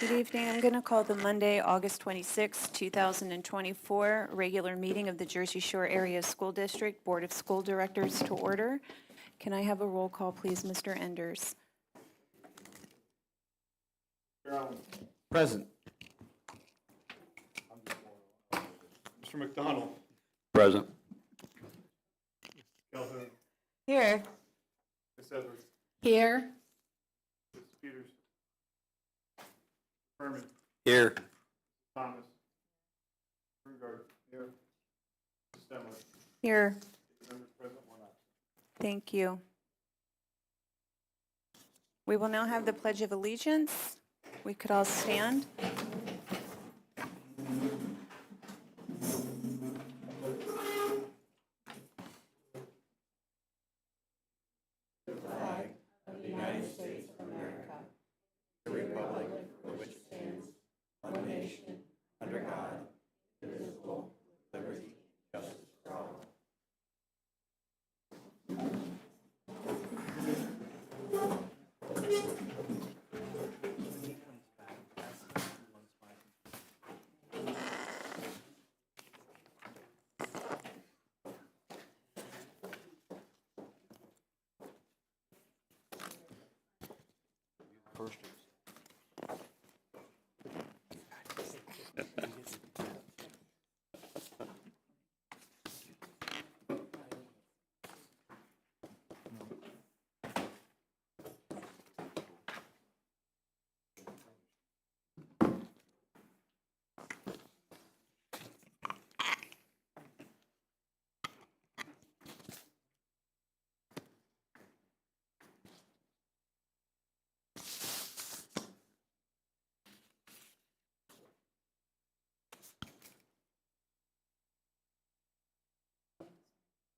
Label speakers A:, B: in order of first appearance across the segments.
A: Good evening. I'm going to call the Monday, August 26, 2024, regular meeting of the Jersey Shore Area School District Board of School Directors to order. Can I have a roll call, please, Mr. Enders?
B: Present.
C: Mr. McDonald.
B: Present.
C: Calhoun.
A: Here.
C: Ms. Edwards.
A: Here.
C: Ms. Peters. Herman.
B: Here.
C: Thomas. Brugard. Here. Ms. Stemler.
A: Here.
C: 8 members present, 1 absent.
A: Thank you. We will now have the Pledge of Allegiance. We could all stand.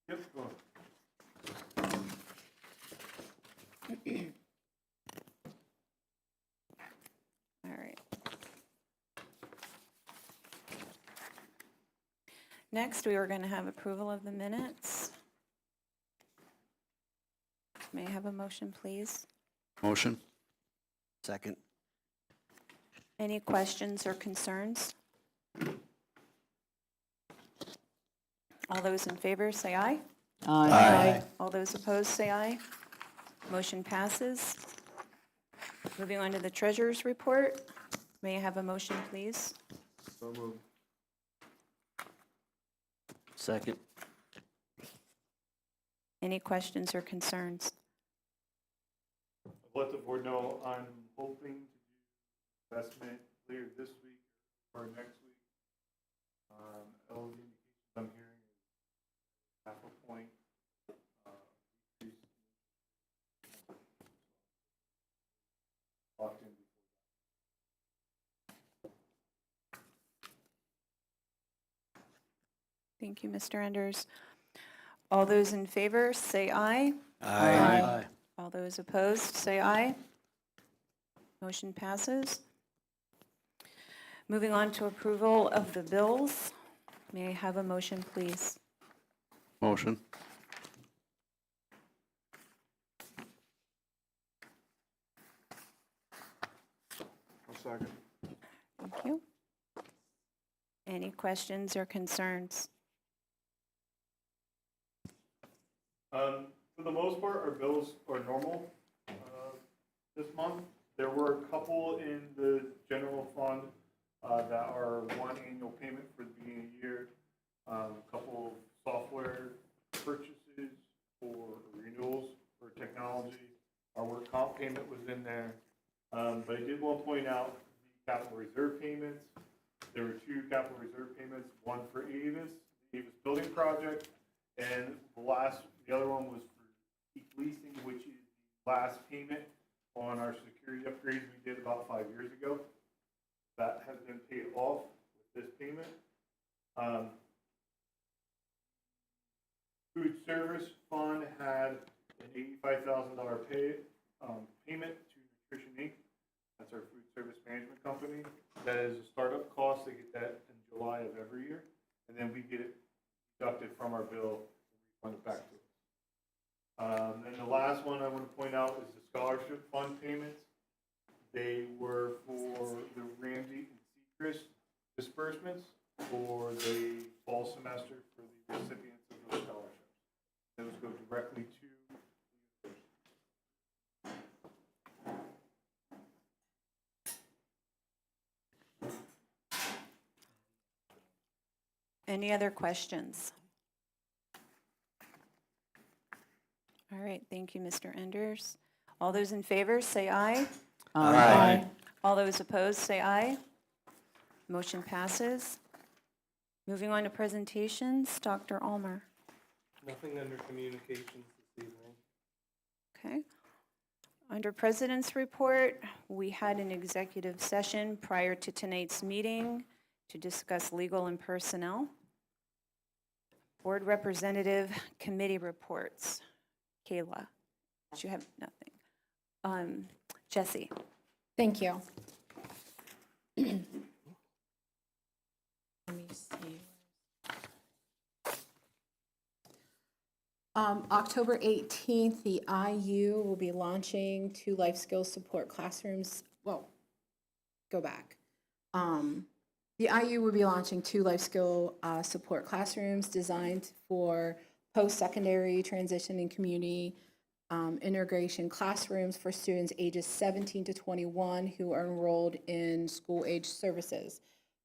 C: Yep, go on.
A: All right. Next, we are going to have approval of the minutes. May I have a motion, please?
B: Motion.
D: Second.
A: Any questions or concerns? All those in favor, say aye.
B: Aye.
A: All those opposed, say aye. Motion passes. Moving on to the treasurer's report. May I have a motion, please?
C: So moved.
D: Second.
A: Any questions or concerns?
C: I'll let the board know I'm hoping to do investment later this week or next week. All the indications I'm hearing is half a point decrease. Locked in before
A: Thank you, Mr. Enders. All those in favor, say aye.
D: Aye.
A: All those opposed, say aye. Motion passes. Moving on to approval of the bills. May I have a motion, please?
B: Motion.
C: I'll second.
A: Thank you. Any questions or concerns?
C: For the most part, our bills are normal this month. There were a couple in the general fund that are one annual payment for the beginning of the year, a couple of software purchases for renewals for technology. Our work comp payment was in there. But I did want to point out the capital reserve payments. There were 2 capital reserve payments, one for Avis, the Avis building project, and the other one was for Peak Leasing, which is the last payment on our security upgrades we did about 5 years ago. That has been paid off with this payment. Food service fund had an $85,000 payment to Nutrition Inc. That's our food service management company. That is a startup cost. They get that in July of every year, and then we get it deducted from our bill and refund it back to us. And the last one I want to point out is the scholarship fund payments. They were for the Ramsey and Sechrist disbursements for the fall semester for the recipients of those scholarships. Those go directly to the university.
A: Any other questions? All right, thank you, Mr. Enders. All those in favor, say aye.
B: Aye.
A: All those opposed, say aye. Motion passes. Moving on to presentations, Dr. Almer.
E: Nothing under communications this evening.
A: Okay. Under President's Report, we had an executive session prior to tonight's meeting to discuss legal and personnel. Board Representative Committee Reports. Kayla, you have nothing. Jesse.
F: Thank you. Let me see. October 18th, the IU will be launching 2 life skills support classrooms. Well, go back. The IU will be launching 2 life skill support classrooms designed for post-secondary transition and community integration classrooms for students ages 17 to 21 who are enrolled in school-age services.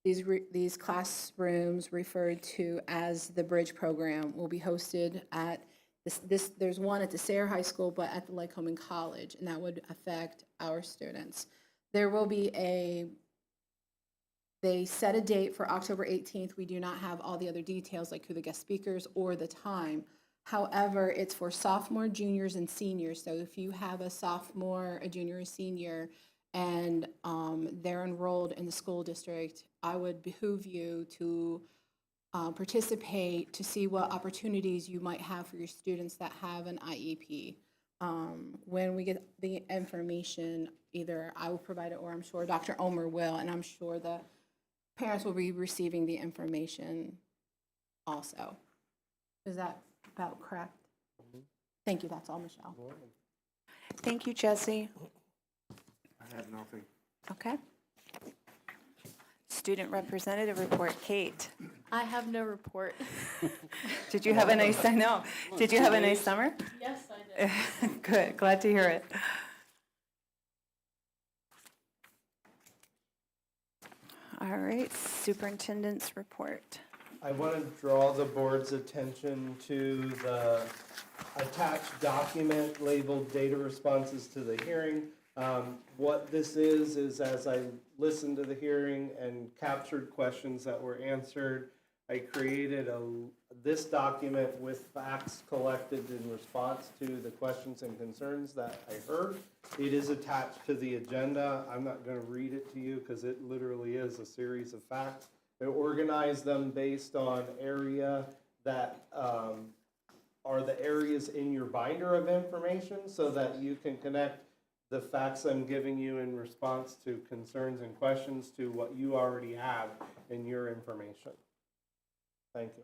F: These classrooms, referred to as the Bridge Program, will be hosted at there's one at the Sayre High School, but at the Lycoming College, and that would affect our students. There will be they set a date for October 18th. We do not have all the other details, like who the guest speakers or the time. However, it's for sophomore, juniors, and seniors. So if you have a sophomore, a junior, a senior, and they're enrolled in the school district, I would behoove you to participate to see what opportunities you might have for your students that have an IEP. When we get the information, either I will provide it or I'm sure Dr. Omer will, and I'm sure the parents will be receiving the information also. Is that about correct? Thank you, that's all, Michelle.
A: Thank you, Jesse.
E: I have nothing.
A: Okay. Student Representative Report, Kate.
G: I have no report.
A: Did you have a nice, I know, did you have a nice summer?
G: Yes, I did.
A: Good, glad to hear it. All right, Superintendent's Report.
E: I want to draw the board's attention to the attached document labeled Data Responses to the Hearing. What this is as I listened to the hearing and captured questions that were answered, I created this document with facts collected in response to the questions and concerns that I heard. It is attached to the agenda. I'm not going to read it to you because it literally is a series of facts. I organized them based on area that are the areas in your binder of information so that you can connect the facts I'm giving you in response to concerns and questions to what you already have in your information. Thank you.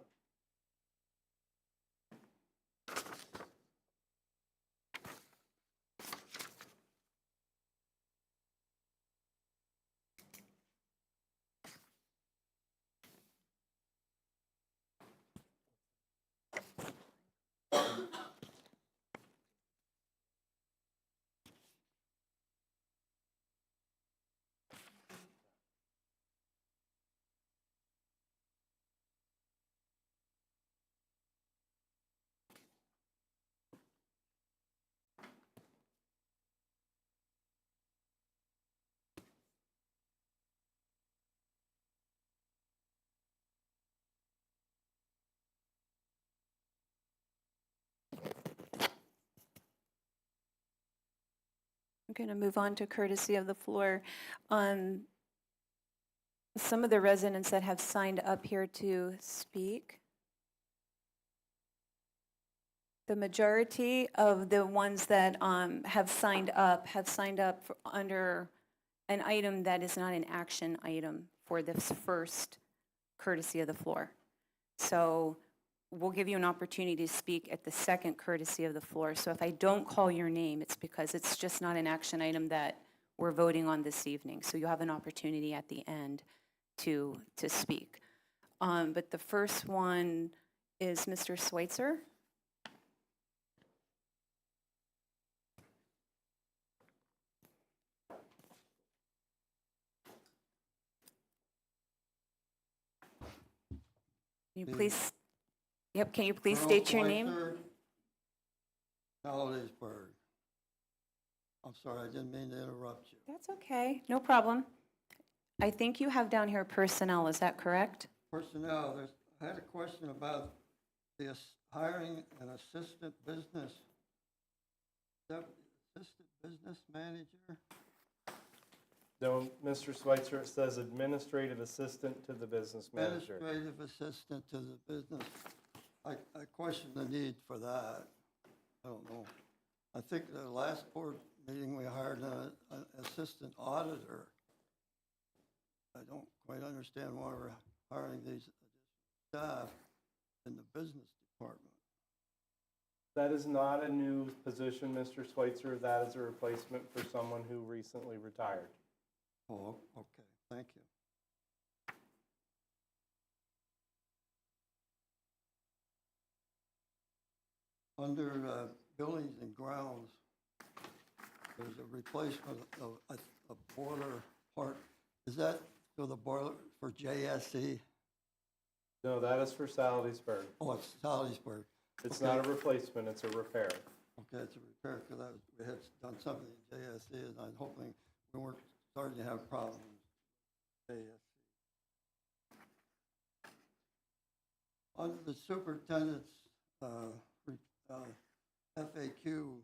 A: I'm going to move on to courtesy of the floor. Some of the residents that have signed up here to speak, the majority of the ones that have signed up under an item that is not an action item for this first courtesy of the floor. So we'll give you an opportunity to speak at the second courtesy of the floor. So if I don't call your name, it's because it's just not an action item that we're voting on this evening. So you'll have an opportunity at the end to speak. But the first one is Mr. Schweitzer. Can you please, yep, can you please state your name?
H: Hollidaysburg. I'm sorry, I didn't mean to interrupt you.
A: That's okay, no problem. I think you have down here personnel, is that correct?
H: Personnel, I had a question about the hiring an assistant business. Is that assistant business manager?
E: No, Mr. Schweitzer, it says administrative assistant to the business manager.
H: Administrative assistant to the business. I question the need for that. I don't know. I think the last board meeting, we hired an assistant auditor. I don't quite understand why we're hiring these staff in the business department.
E: That is not a new position, Mr. Schweitzer. That is a replacement for someone who recently retired.
H: Oh, okay, thank you. Under buildings and grounds, there's a replacement of a boiler part. Is that for the boiler for JSC?
E: No, that is for Salisbury.
H: Oh, it's Salisbury.
E: It's
H: Okay.
E: not a replacement, it's a repair.
H: Okay, it's a repair, because we had done something in JSC, and I'm hoping we weren't starting to have problems with JSC. Under the superintendent's FAQ,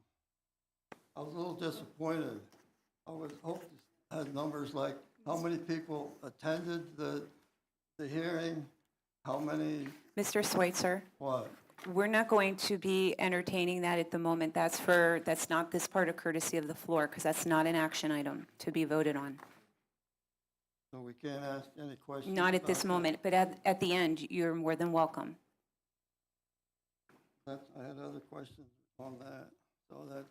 H: I was a little disappointed. I was hoping to have numbers like how many people attended the hearing, how many,
A: Mr. Schweitzer,
H: what?
A: we're not going to be entertaining that at the moment. That's not this part of courtesy of the floor, because that's not an action item to be voted on.
H: So we can't ask any questions?
A: Not at this
H: about that?
A: moment, but at the end, you're more than welcome.
H: I had other questions on that, so that,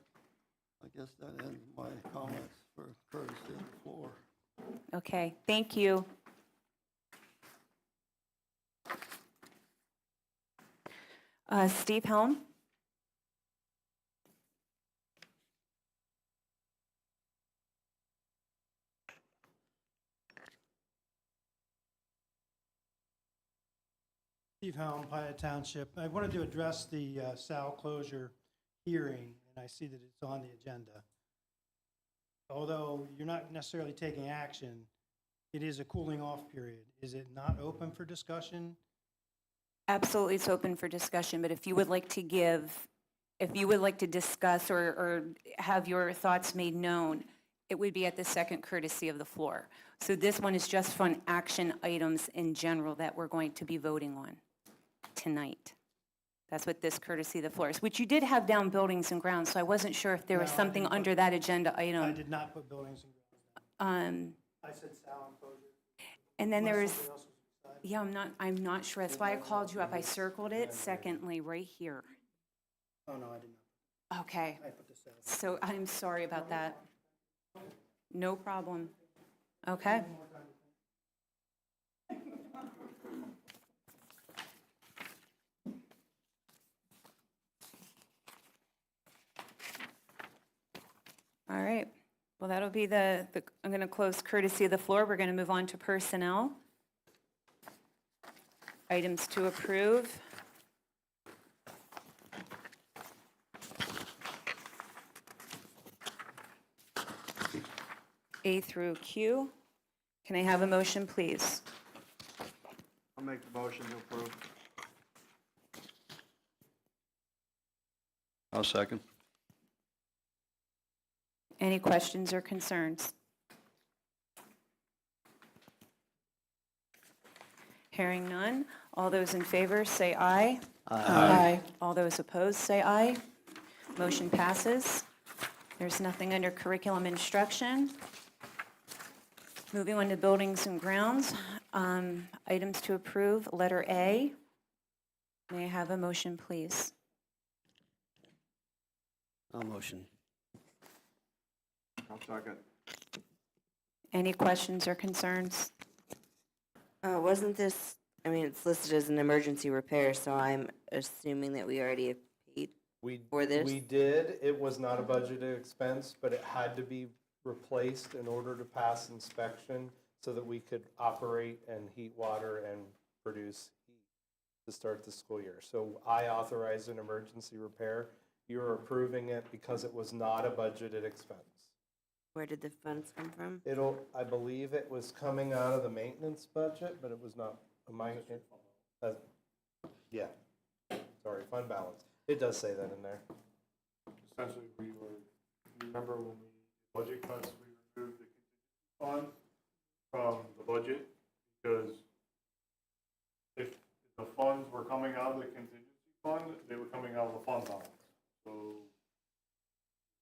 H: I guess that ends my comments for courtesy of the floor.
A: Okay, thank you. Steve Helm?
I: Steve Helm, Piatt Township. I wanted to address the Sal closure hearing, and I see that it's on the agenda. Although you're not necessarily taking action, it is a cooling off period. Is it not open for discussion?
A: Absolutely, it's open for discussion, but if you would like to discuss or have your thoughts made known, it would be at the second courtesy of the floor. So this one is just on action items in general that we're going to be voting on tonight. That's what this courtesy of the floor is, which you did have down buildings and grounds, so I wasn't sure if there was
I: No, I
A: something
I: didn't put-
A: under that agenda
I: I
A: item.
I: did not put buildings and grounds down. I said Sal and closure.
A: And then there
I: Unless
A: was,
I: something else was decided.
A: yeah, I'm not sure. That's why I called you up. I circled it, secondly, right here.
I: Oh, no, I did not.
A: Okay,
I: I put the Sal.
A: so I'm sorry about that. No problem. Okay. All right. Well, that'll be I'm going to close courtesy of the floor. We're going to move on to personnel. Items to approve. A through Q. Can I have a motion, please?
B: I'll make the motion to approve. I'll second.
A: Any questions or concerns? Hearing none. All those in favor, say aye.
D: Aye.
A: All those opposed, say aye. Motion passes. There's nothing under curriculum instruction. Moving on to buildings and grounds. Items to approve, letter A. May I have a motion, please?
D: I'll motion.
B: I'll second.
A: Any questions or concerns?
J: Wasn't this, I mean, it's listed as an emergency repair, so I'm assuming that we already have paid.
E: We,
J: For this?
E: we did, it was not a budgeted expense, but it had to be replaced in order to pass inspection so that we could operate and heat water and produce heat to start the school year. So I authorized an emergency repair. You're approving it because it was not a budgeted expense.
J: Where did the funds come from?
E: I believe it was coming out of the maintenance budget, but it was not, yeah, sorry, fund balance. It does say that in there.
C: Essentially, remember when we, budget cuts, we removed the contingency fund from the budget, because if the funds were coming out of the contingency fund, they were coming out of the fund balance. So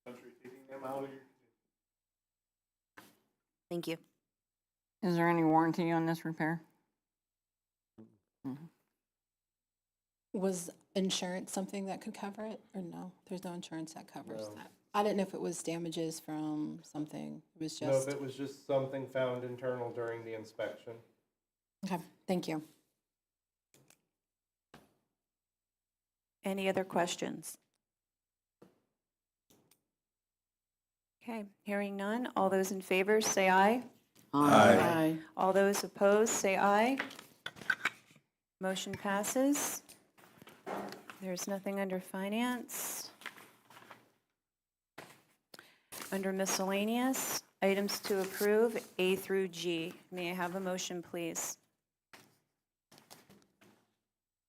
C: essentially taking them out of your
J: Thank you.
K: Is there any warranty on this repair?
F: Was insurance something that could cover it, or no? There's no insurance that covers
E: No.
F: that. I didn't know if it was damages from something. It was
E: No,
F: just,
E: if it was just something found internal during the inspection.
F: okay, thank you.
A: Any other questions? Okay, hearing none. All those in favor, say aye.
K: Aye.
A: All those opposed, say aye. Motion passes. There's nothing under finance. Under miscellaneous, items to approve, A through G. May I have a motion, please?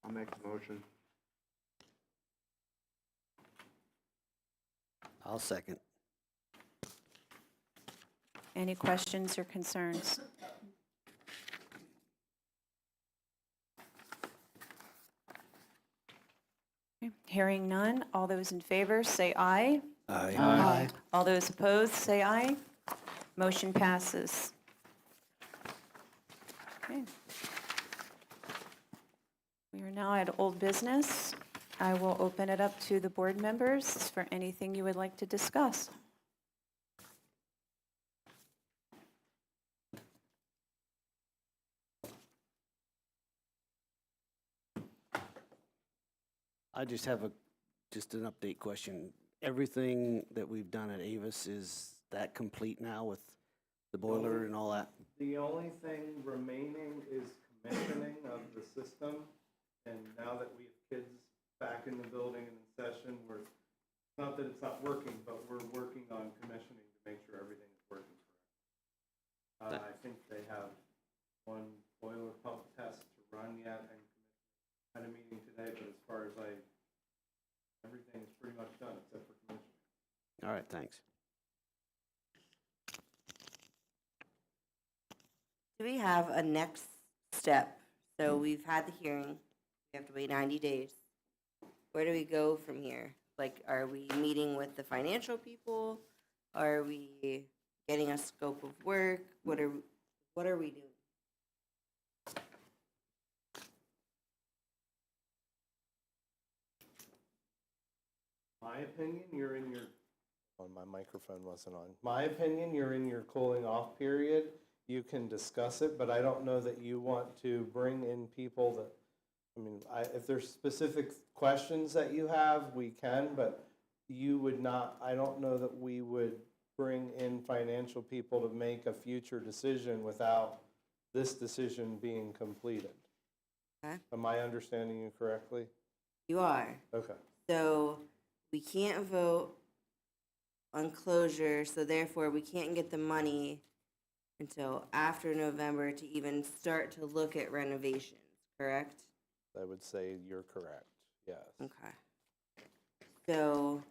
B: I'll make the motion.
D: I'll second.
A: Any questions or concerns? Okay, hearing none. All those in favor, say aye.
D: Aye.
A: All those opposed, say aye. Motion passes. Okay. We are now at old business. I will open it up to the board members for anything you would like to discuss.
D: I just have just an update question. Everything that we've done at Avis, is that complete now with the boiler and all that?
E: The only thing remaining is commissioning of the system. And now that we have kids back in the building and in session, not that it's not working, but we're working on commissioning to make sure everything is working correctly. I think they have one boiler pump test to run yet, and had a meeting today, but as far as everything is pretty much done except for commissioning.
D: All right, thanks.
J: Do we have a next step? So we've had the hearing, we have to wait 90 days. Where do we go from here? Like, are we meeting with the financial people? Are we getting a scope of work? What are we doing?
E: My opinion, you're in your, my microphone wasn't on. My opinion, you're in your cooling off period. You can discuss it, but I don't know that you want to bring in people that, if there's specific questions that you have, we can, but you would not, I don't know that we would bring in financial people to make a future decision without this decision being completed.
J: Okay.
E: Am I understanding you correctly?
J: You are.
E: Okay.
J: So we can't vote on closure, so therefore we can't get the money until after November to even start to look at renovations, correct?
E: I would say you're correct, yes.
J: Okay. So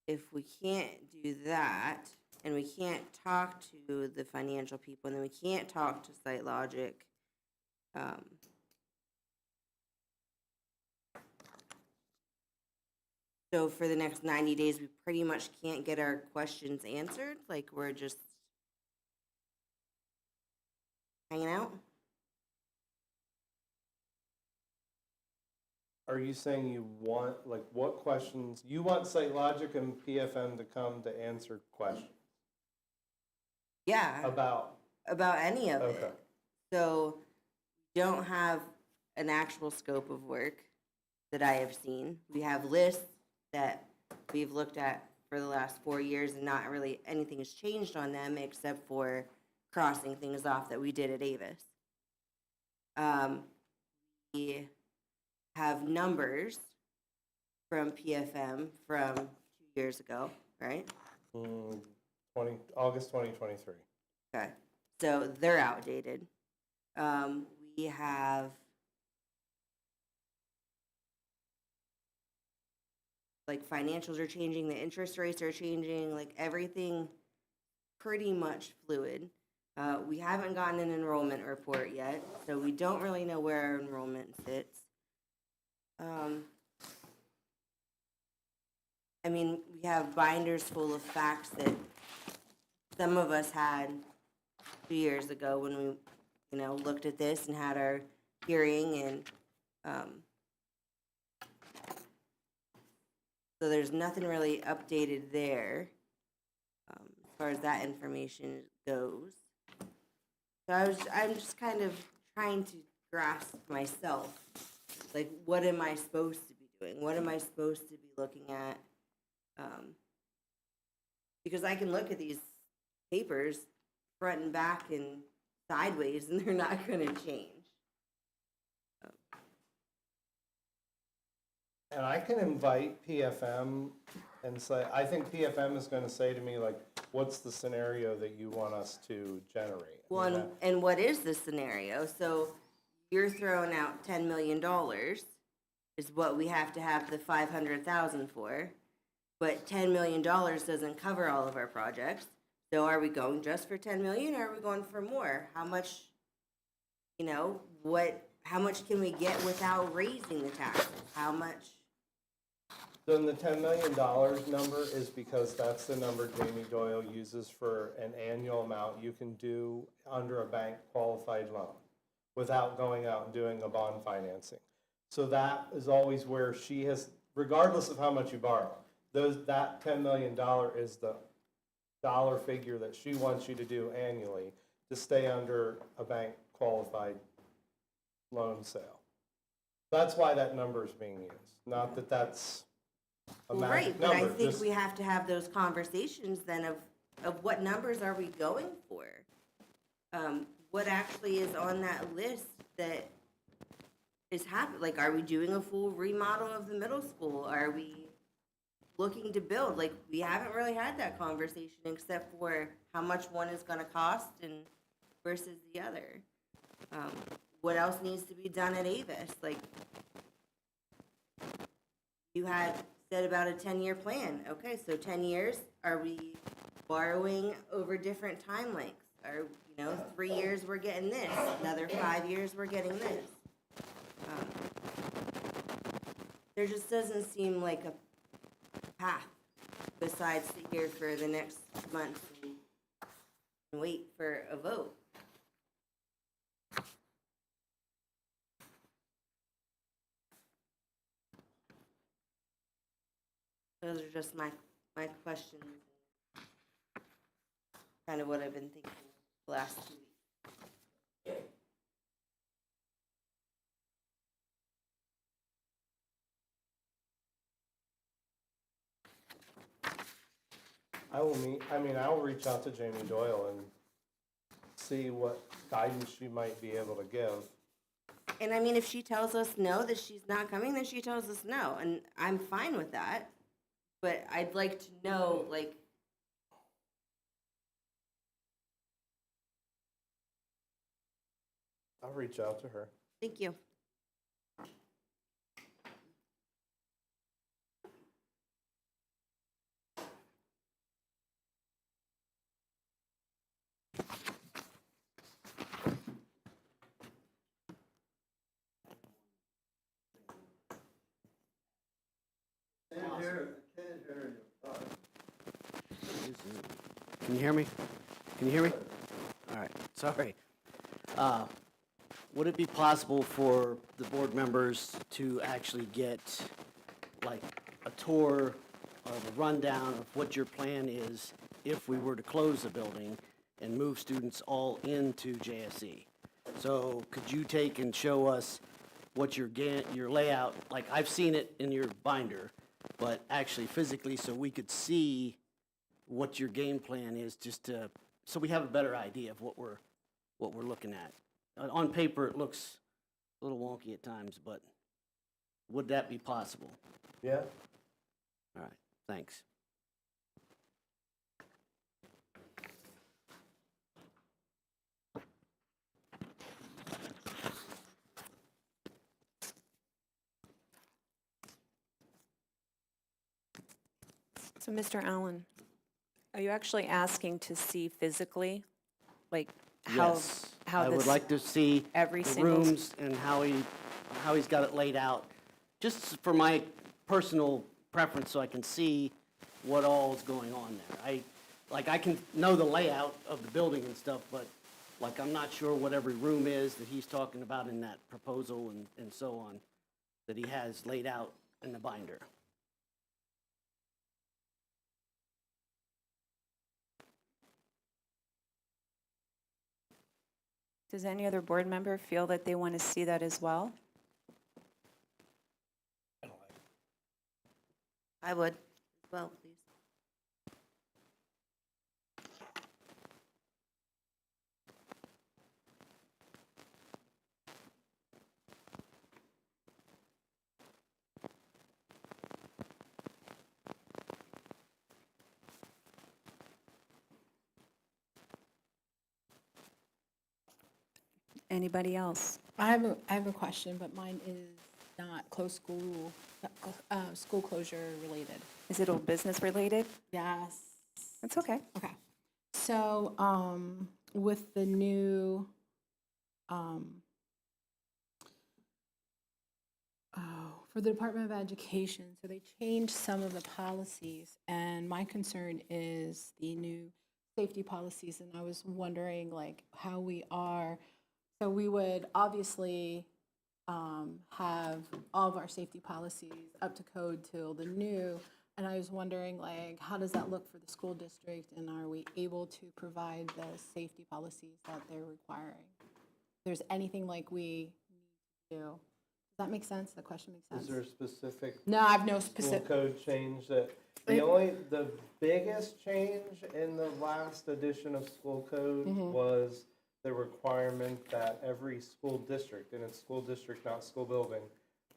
J: if we can't do that, and we can't talk to the financial people, and then we can't talk to Site Logic, so for the next 90 days, we pretty much can't get our questions answered? Like, we're just hanging out?
E: are you saying you want, like, what questions, you want Site Logic and PFM to come to answer questions
J: Yeah,
E: about,
J: about any of
E: okay.
J: it. So don't have an actual scope of work that I have seen. We have lists that we've looked at for the last 4 years, and not really anything has changed on them except for crossing things off that we did at Avis. We have numbers from PFM from 2 years ago, right?
E: August 2023.
J: Okay, so they're outdated. We have like financials are changing, the interest rates are changing, like everything pretty much fluid. We haven't gotten an enrollment report yet, so we don't really know where our enrollment sits. I mean, we have binders full of facts that some of us had 2 years ago when we, looked at this and had our hearing, and so there's nothing really updated there as far as that information goes. So I'm just kind of trying to grasp myself, like, what am I supposed to be doing? What am I supposed to be looking at? Because I can look at these papers front and back and sideways, and they're not going to change.
E: And I can invite PFM and say, I think PFM is going to say to me, like, what's the scenario that you want us to generate?
J: Well, and what is the scenario? So you're throwing out $10 million is what we have to have the 500,000 for, but $10 million doesn't cover all of our projects. So are we going just for 10 million, or are we going for more? How much, how much can we get without raising the taxes? How much?
E: Then the $10 million number is because that's the number Jamie Doyle uses for an annual amount you can do under a bank qualified loan without going out and doing a bond financing. So that is always where she has, regardless of how much you borrow, that $10 million is the dollar figure that she wants you to do annually to stay under a bank qualified loan sale. That's why that number is being used. Not that that's a
J: Well,
E: magic
J: right, but I
E: number.
J: think
E: just-
J: we have to have those conversations then of what numbers are we going for? What actually is on that list that is happening? Like, are we doing a full remodel of the middle school? Are we looking to build? Like, we haven't really had that conversation except for how much one is gonna cost and versus the other. What else needs to be done at Avis? Like, you had said about a 10-year plan. Okay, so 10 years, are we borrowing over different time lengths? Are, 3 years we're getting this, another 5 years we're getting this. There just doesn't seem like a path besides sit here for the next month and wait for a vote. Those are just my questions. Kind of what I've been thinking the last 2 weeks.
E: I will reach out to Jamie Doyle and see what guidance she might be able to give.
J: And I mean, if she tells us no, that she's not coming, then she tells us no, and I'm fine with that. But I'd like to know, like,
E: I'll reach out to her.
J: thank you.
H: Can't hear you.
D: Can you hear me? Can you hear me? All right, sorry. would it be possible for the board members to actually get like a tour of a rundown of what your plan is if we were to close the building and move students all into JSE? So could you take and show us what your layout, like I've seen it in your binder, but actually physically so we could see what your game plan is, just to, so we have a better idea of what we're looking at. On paper, it looks a little wonky at times, but would that be possible?
E: Yeah?
D: All right, thanks.
A: So, Mr. Allen, are you actually asking to see physically, like how,
D: Yes,
A: how
D: I would
A: this,
D: like to see
A: every
D: the
A: single
D: rooms and how he's got it laid out, just for my personal preference, so I can see what all is going on there. I can know the layout of the building and stuff, but like I'm not sure what every room is that he's talking about in that proposal and so on, that he has laid out in the binder.
A: Does any other board member feel that they want to see that as well?
J: I would, as well, please.
A: Anybody else?
F: I have a question, but mine is not school closure related.
A: Is it all business related?
F: Yes.
A: That's okay.
F: Okay. So, with the new, for the Department of Education, so they changed some of the policies, and my concern is the new safety policies, and I was wondering, like, how we are, so we would obviously have all of our safety policies up to code till the new, and I was wondering, like, how does that look for the school district, and are we able to provide the safety policies that they're requiring? If there's anything like we need to do. Does that make sense? The question makes sense?
E: Is there a specific
F: No, I've no
E: school
F: specific.
E: code change that, the biggest change in the last edition of school code was the requirement that every school district, and it's school district, not school building,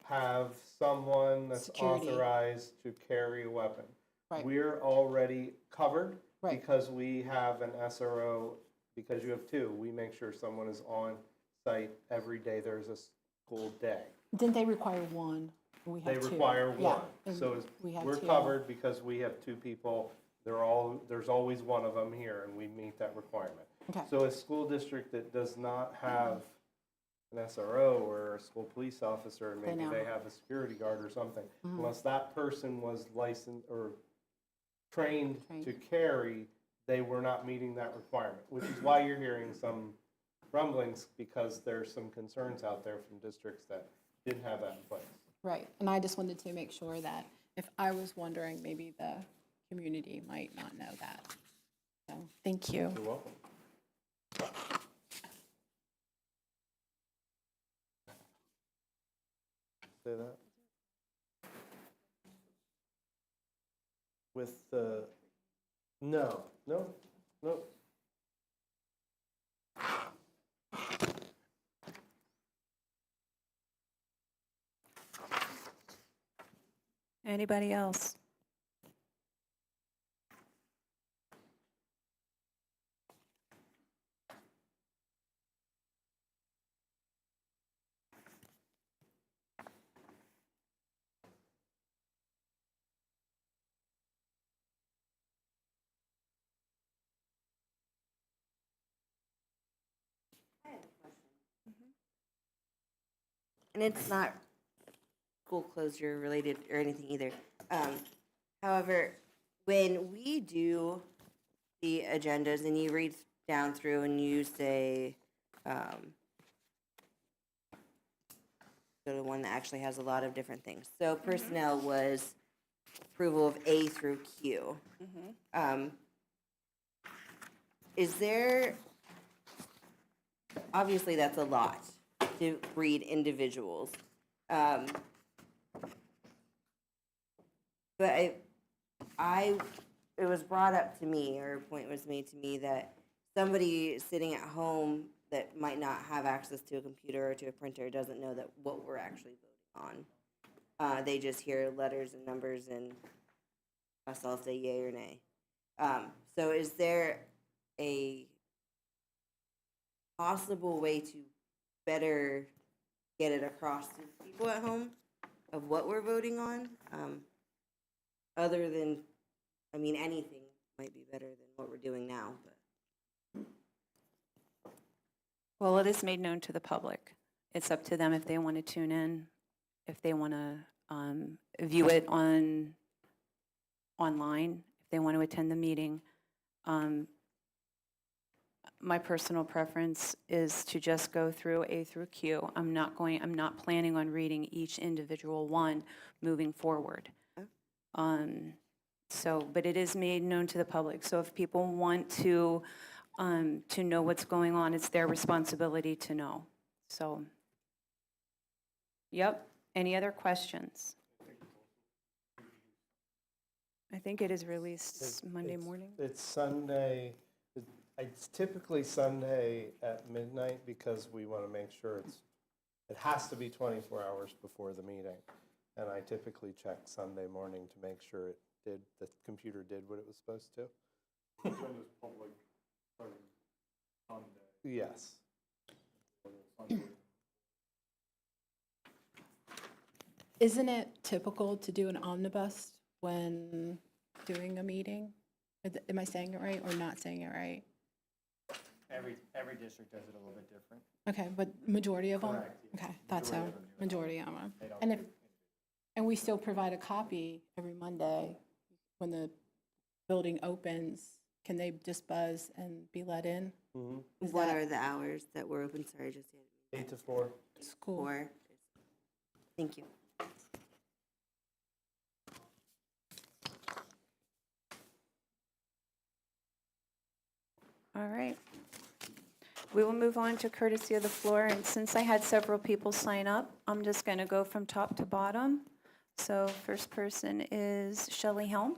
E: have someone that's
F: Security.
E: authorized to carry a weapon.
F: Right.
E: We're already covered
F: Right.
E: because we have an SRO, because you have two, we make sure someone is on site every day there's a school day.
F: Didn't they require one? We
E: They
F: have two.
E: require
F: Yeah,
E: one.
F: and
E: So
F: we have
E: we're
F: two.
E: covered because we have two people. There's always one of them here, and we meet that requirement.
F: Okay.
E: So a school district that does not have an SRO or a school police officer, and maybe
F: know.
E: they have a security guard or something, unless that person was licensed or trained to carry, they were not meeting that requirement, which is why you're hearing some rumblings, because there's some concerns out there from districts that didn't have that in place.
F: Right, and I just wanted to make sure that if I was wondering, maybe the community might not know that. So, thank you.
E: You're welcome. Say that. With the, no.
A: Anybody else?
J: And it's not school closure related or anything either. However, when we do the agendas and you read down through and you say, go to one that actually has a lot of different things. So personnel was approval of A through Q. Is there, obviously that's a lot to read individuals. But it was brought up to me, or a point was made to me, that somebody sitting at home that might not have access to a computer or to a printer doesn't know that what we're actually voting on. They just hear letters and numbers and us all say yay or nay. So is there a possible way to better get it across to people at home of what we're voting on? Other than, I mean, anything might be better than what we're doing now, but.
A: Well, it is made known to the public. It's up to them if they want to tune in, if they want to view it online, if they want to attend the meeting. My personal preference is to just go through A through Q. I'm not planning on reading each individual one moving forward. But it is made known to the public. So if people want to know what's going on, it's their responsibility to know. So, yep. Any other questions? I think it is released Monday morning.
E: It's Sunday, it's typically Sunday at midnight because we want to make sure it has to be 24 hours before the meeting. And I typically check Sunday morning to make sure the computer did what it was supposed to.
C: Agenda's public starting Sunday.
E: Yes.
F: Isn't it typical to do an omnibus when doing a meeting? Am I saying it right or not saying it right?
L: Every district does it a little bit different.
F: Okay, but majority of them?
L: Correct, yes.
F: Okay, thought so. Majority of them.
L: They don't
F: And
L: do it.
F: and we still provide a copy every Monday when the building opens. Can they just buzz and be let in? Is
J: What
F: that
J: are the hours that we're open? Sorry, just
E: 8 to 4.
F: school?
J: 4. Thank you.
A: All right. We will move on to courtesy of the floor, and since I had several people sign up, I'm just going to go from top to bottom. So first person is Shelley Helm.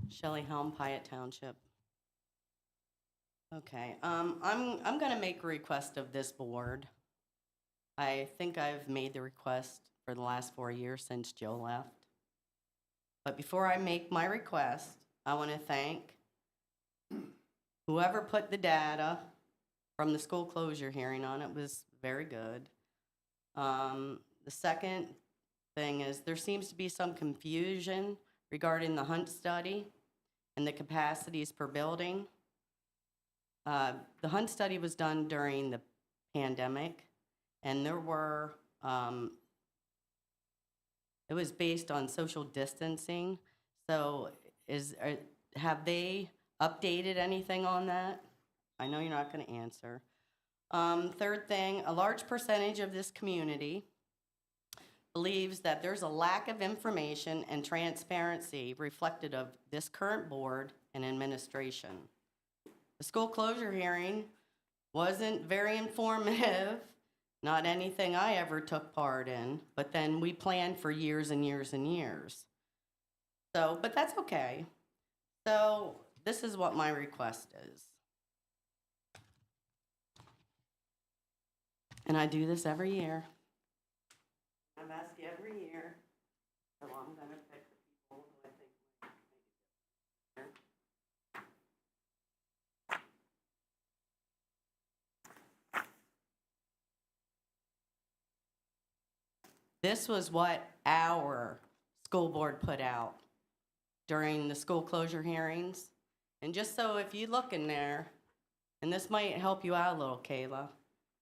M: Shelley Helm, Pyatt Township. Okay, I'm gonna make a request of this board. I think I've made the request for the last 4 years since Joe left. But before I make my request, I want to thank whoever put the data from the school closure hearing on. It was very good. The second thing is there seems to be some confusion regarding the Hunt study and the capacities per building. The Hunt study was done during the pandemic, and there were, it was based on social distancing. So have they updated anything on that? I know you're not going to answer. Third thing, a large percentage of this community believes that there's a lack of information and transparency reflected of this current board and administration. The school closure hearing wasn't very informative, not anything I ever took part in, but then we planned for years and years and years. So, but that's okay. So this is what my request is. And I do this every year. I've asked you every year, so I'm gonna pick the people who I think might make a difference. This was what our school board put out during the school closure hearings. And just so if you look in there, and this might help you out a little, Kayla,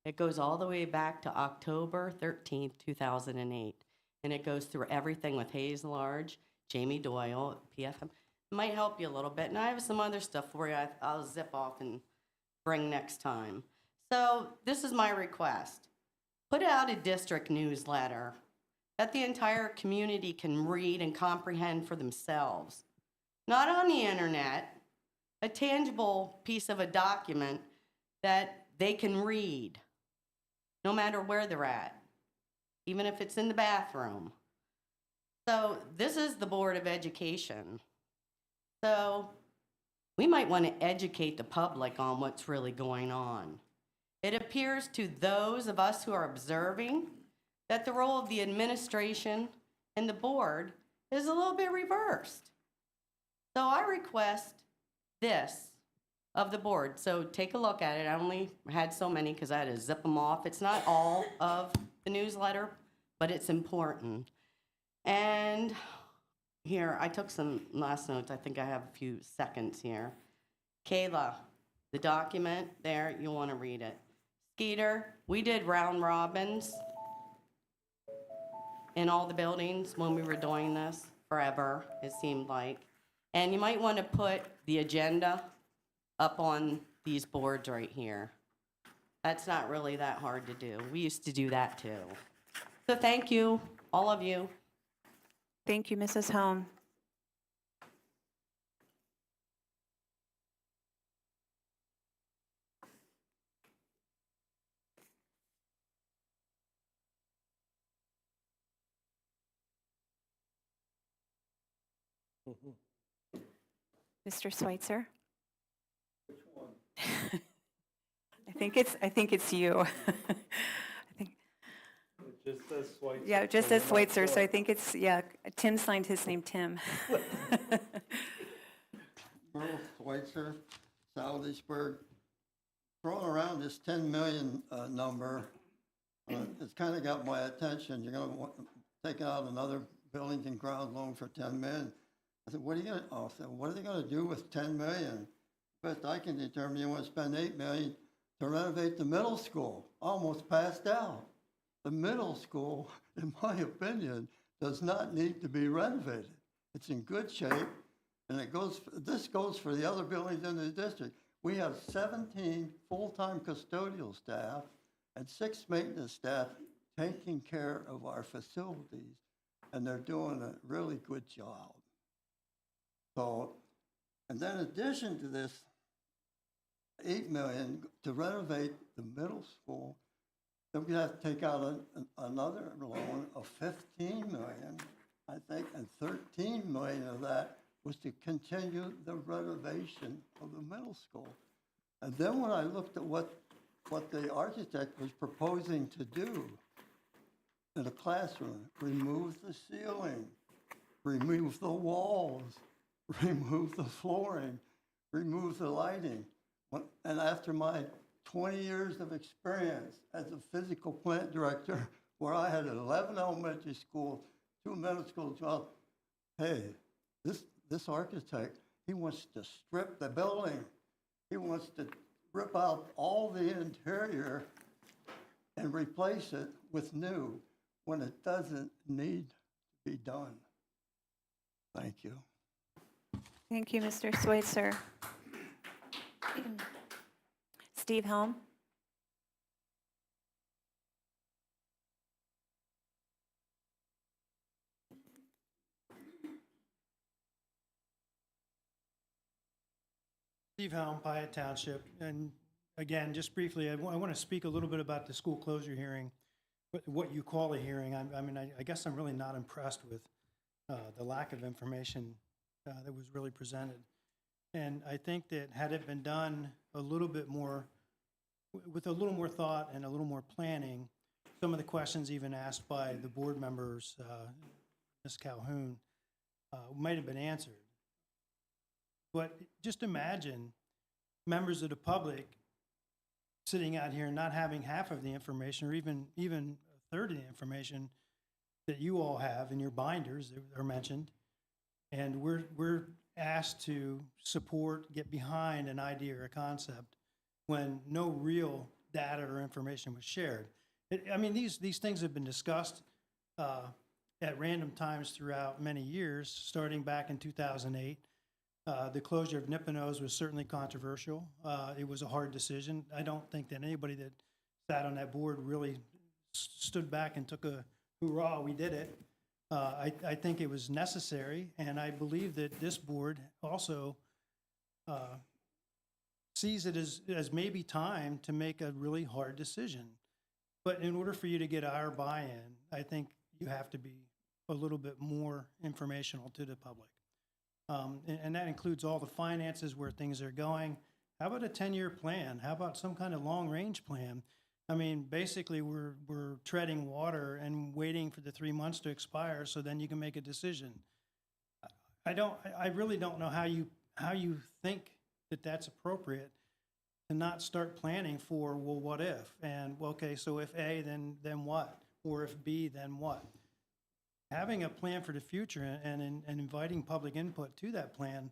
M: it goes all the way back to October 13th, 2008. And it goes through everything with Hayes Large, Jamie Doyle, PFM. Might help you a little bit. And I have some other stuff for you I'll zip off and bring next time. So this is my request. Put out a district newsletter that the entire community can read and comprehend for themselves. Not on the internet, a tangible piece of a document that they can read, no matter where they're at, even if it's in the bathroom. So this is the Board of Education. So we might want to educate the public on what's really going on. It appears to those of us who are observing that the role of the administration and the board is a little bit reversed. So I request this of the board. So take a look at it. I only had so many because I had to zip them off. It's not all of the newsletter, but it's important. And here, I took some last notes. I think I have a few seconds here. Kayla, the document there, you'll want to read it. Skeeter, we did round robins in all the buildings when we were doing this forever, it seemed like. And you might want to put the agenda up on these boards right here. That's not really that hard to do. We used to do that too. So thank you, all of you.
A: Thank you, Mrs. Helm. Mr. Schweitzer? Which one? I think it's you. I think,
E: It just says Schweitzer.
A: yeah, it just
E: so
A: says
E: we're not
A: Schweitzer, so
E: sure.
A: I think it's, yeah, Tim signed his name Tim.
H: Merle Schweitzer, Salzburg. Throwing around this 10 million number, it's kind of got my attention. You're going to take out another buildings and ground loan for 10 million. I said, what are you going to, I said, what are they going to do with 10 million? Best I can determine, you want to spend 8 million to renovate the middle school. Almost passed out. The middle school, in my opinion, does not need to be renovated. It's in good shape, and this goes for the other buildings in the district. We have 17 full-time custodial staff and 6 maintenance staff taking care of our facilities, and they're doing a really good job. So, and then in addition to this, 8 million to renovate the middle school, then we have to take out another loan of 15 million, I think, and 13 million of that was to continue the renovation of the middle school. And then when I looked at what the architect was proposing to do in a classroom, remove the ceiling, remove the walls, remove the flooring, remove the lighting. And after my 20 years of experience as a physical plant director, where I had 11 elementary schools, 2 middle schools, well, hey, this architect, he wants to strip the building. He wants to rip out all the interior and replace it with new when it doesn't need to be done. Thank you.
A: Thank you, Mr. Schweitzer. Steve Helm?
I: Steve Helm, Piatt Township, and again, just briefly, I want to speak a little bit about the school closure hearing, what you call a hearing. I guess I'm really not impressed with the lack of information that was really presented. And I think that had it been done a little bit more, with a little more thought and a little more planning, some of the questions even asked by the board members, Ms. Calhoun, might have been answered. But just imagine members of the public sitting out here not having half of the information or even a third of the information that you all have in your binders that are mentioned. And we're asked to support, get behind an idea or a concept when no real data or information was shared. These things have been discussed at random times throughout many years, starting back in 2008. The closure of Nipponos was certainly controversial. It was a hard decision. I don't think that anybody that sat on that board really stood back and took a hoorah, we did it. I think it was necessary, and I believe that this board also sees it as maybe time to make a really hard decision. But in order for you to get our buy-in, I think you have to be a little bit more informational to the public. And that includes all the finances, where things are going. How about a 10-year plan? How about some kind of long-range plan? I mean, basically, we're treading water and waiting for the 3 months to expire so then you can make a decision. I really don't know how you think that that's appropriate to not start planning for, well, what if? And, well, okay, so if A, then what? Or if B, then what? Having a plan for the future and inviting public input to that plan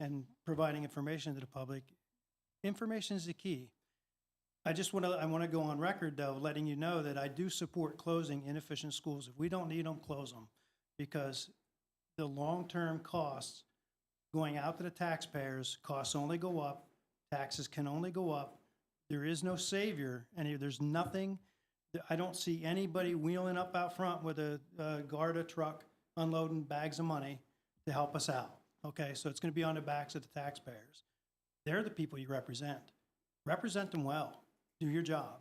I: and providing information to the public, information is the key. I want to go on record, though, letting you know that I do support closing inefficient schools. If we don't need them, close them, because the long-term costs going out to the taxpayers, costs only go up, taxes can only go up. There is no savior, and there's nothing. I don't see anybody wheeling up out front with a Garda truck unloading bags of money to help us out. Okay, so it's going to be on the backs of the taxpayers. They're the people you represent. Represent them well. Do your job.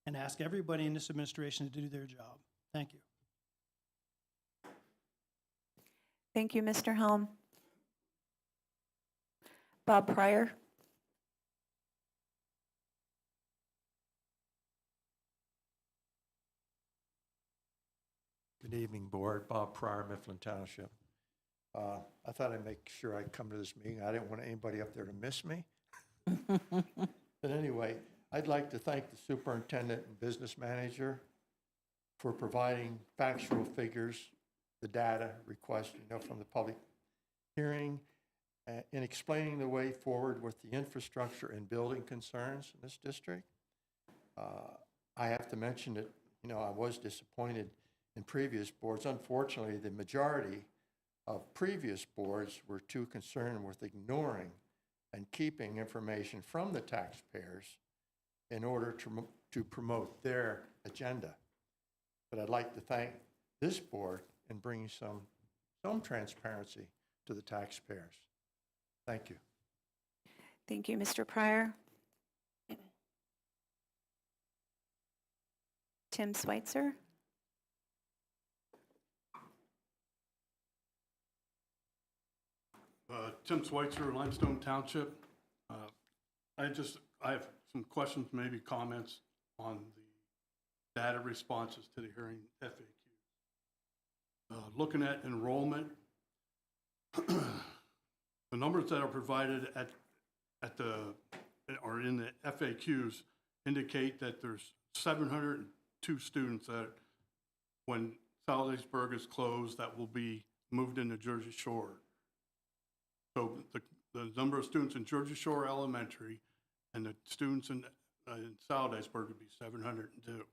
I: And ask everybody in this administration to do their job. Thank you.
A: Thank you, Mr. Helm. Bob Pryor.
N: Good evening, Board. Bob Pryor, Mifflin Township. I thought I'd make sure I'd come to this meeting. I didn't want anybody up there to miss me. But anyway, I'd like to thank the superintendent and business manager for providing factual figures, the data requested, from the public hearing, in explaining the way forward with the infrastructure and building concerns in this district. I have to mention that, I was disappointed in previous boards. Unfortunately, the majority of previous boards were too concerned with ignoring and keeping information from the taxpayers in order to promote their agenda. But I'd like to thank this board in bringing some transparency to the taxpayers. Thank you.
A: Thank you, Mr. Pryor. Tim Schweitzer.
O: Tim Schweitzer, Limestone Township. I have some questions, maybe comments on the data responses to the hearing FAQ. Looking at enrollment, the numbers that are provided or in the FAQs indicate that there's 702 students that, when Saldaysburg is closed, that will be moved into Jersey Shore. So the number of students in Jersey Shore Elementary and the students in Saldaysburg would be 702.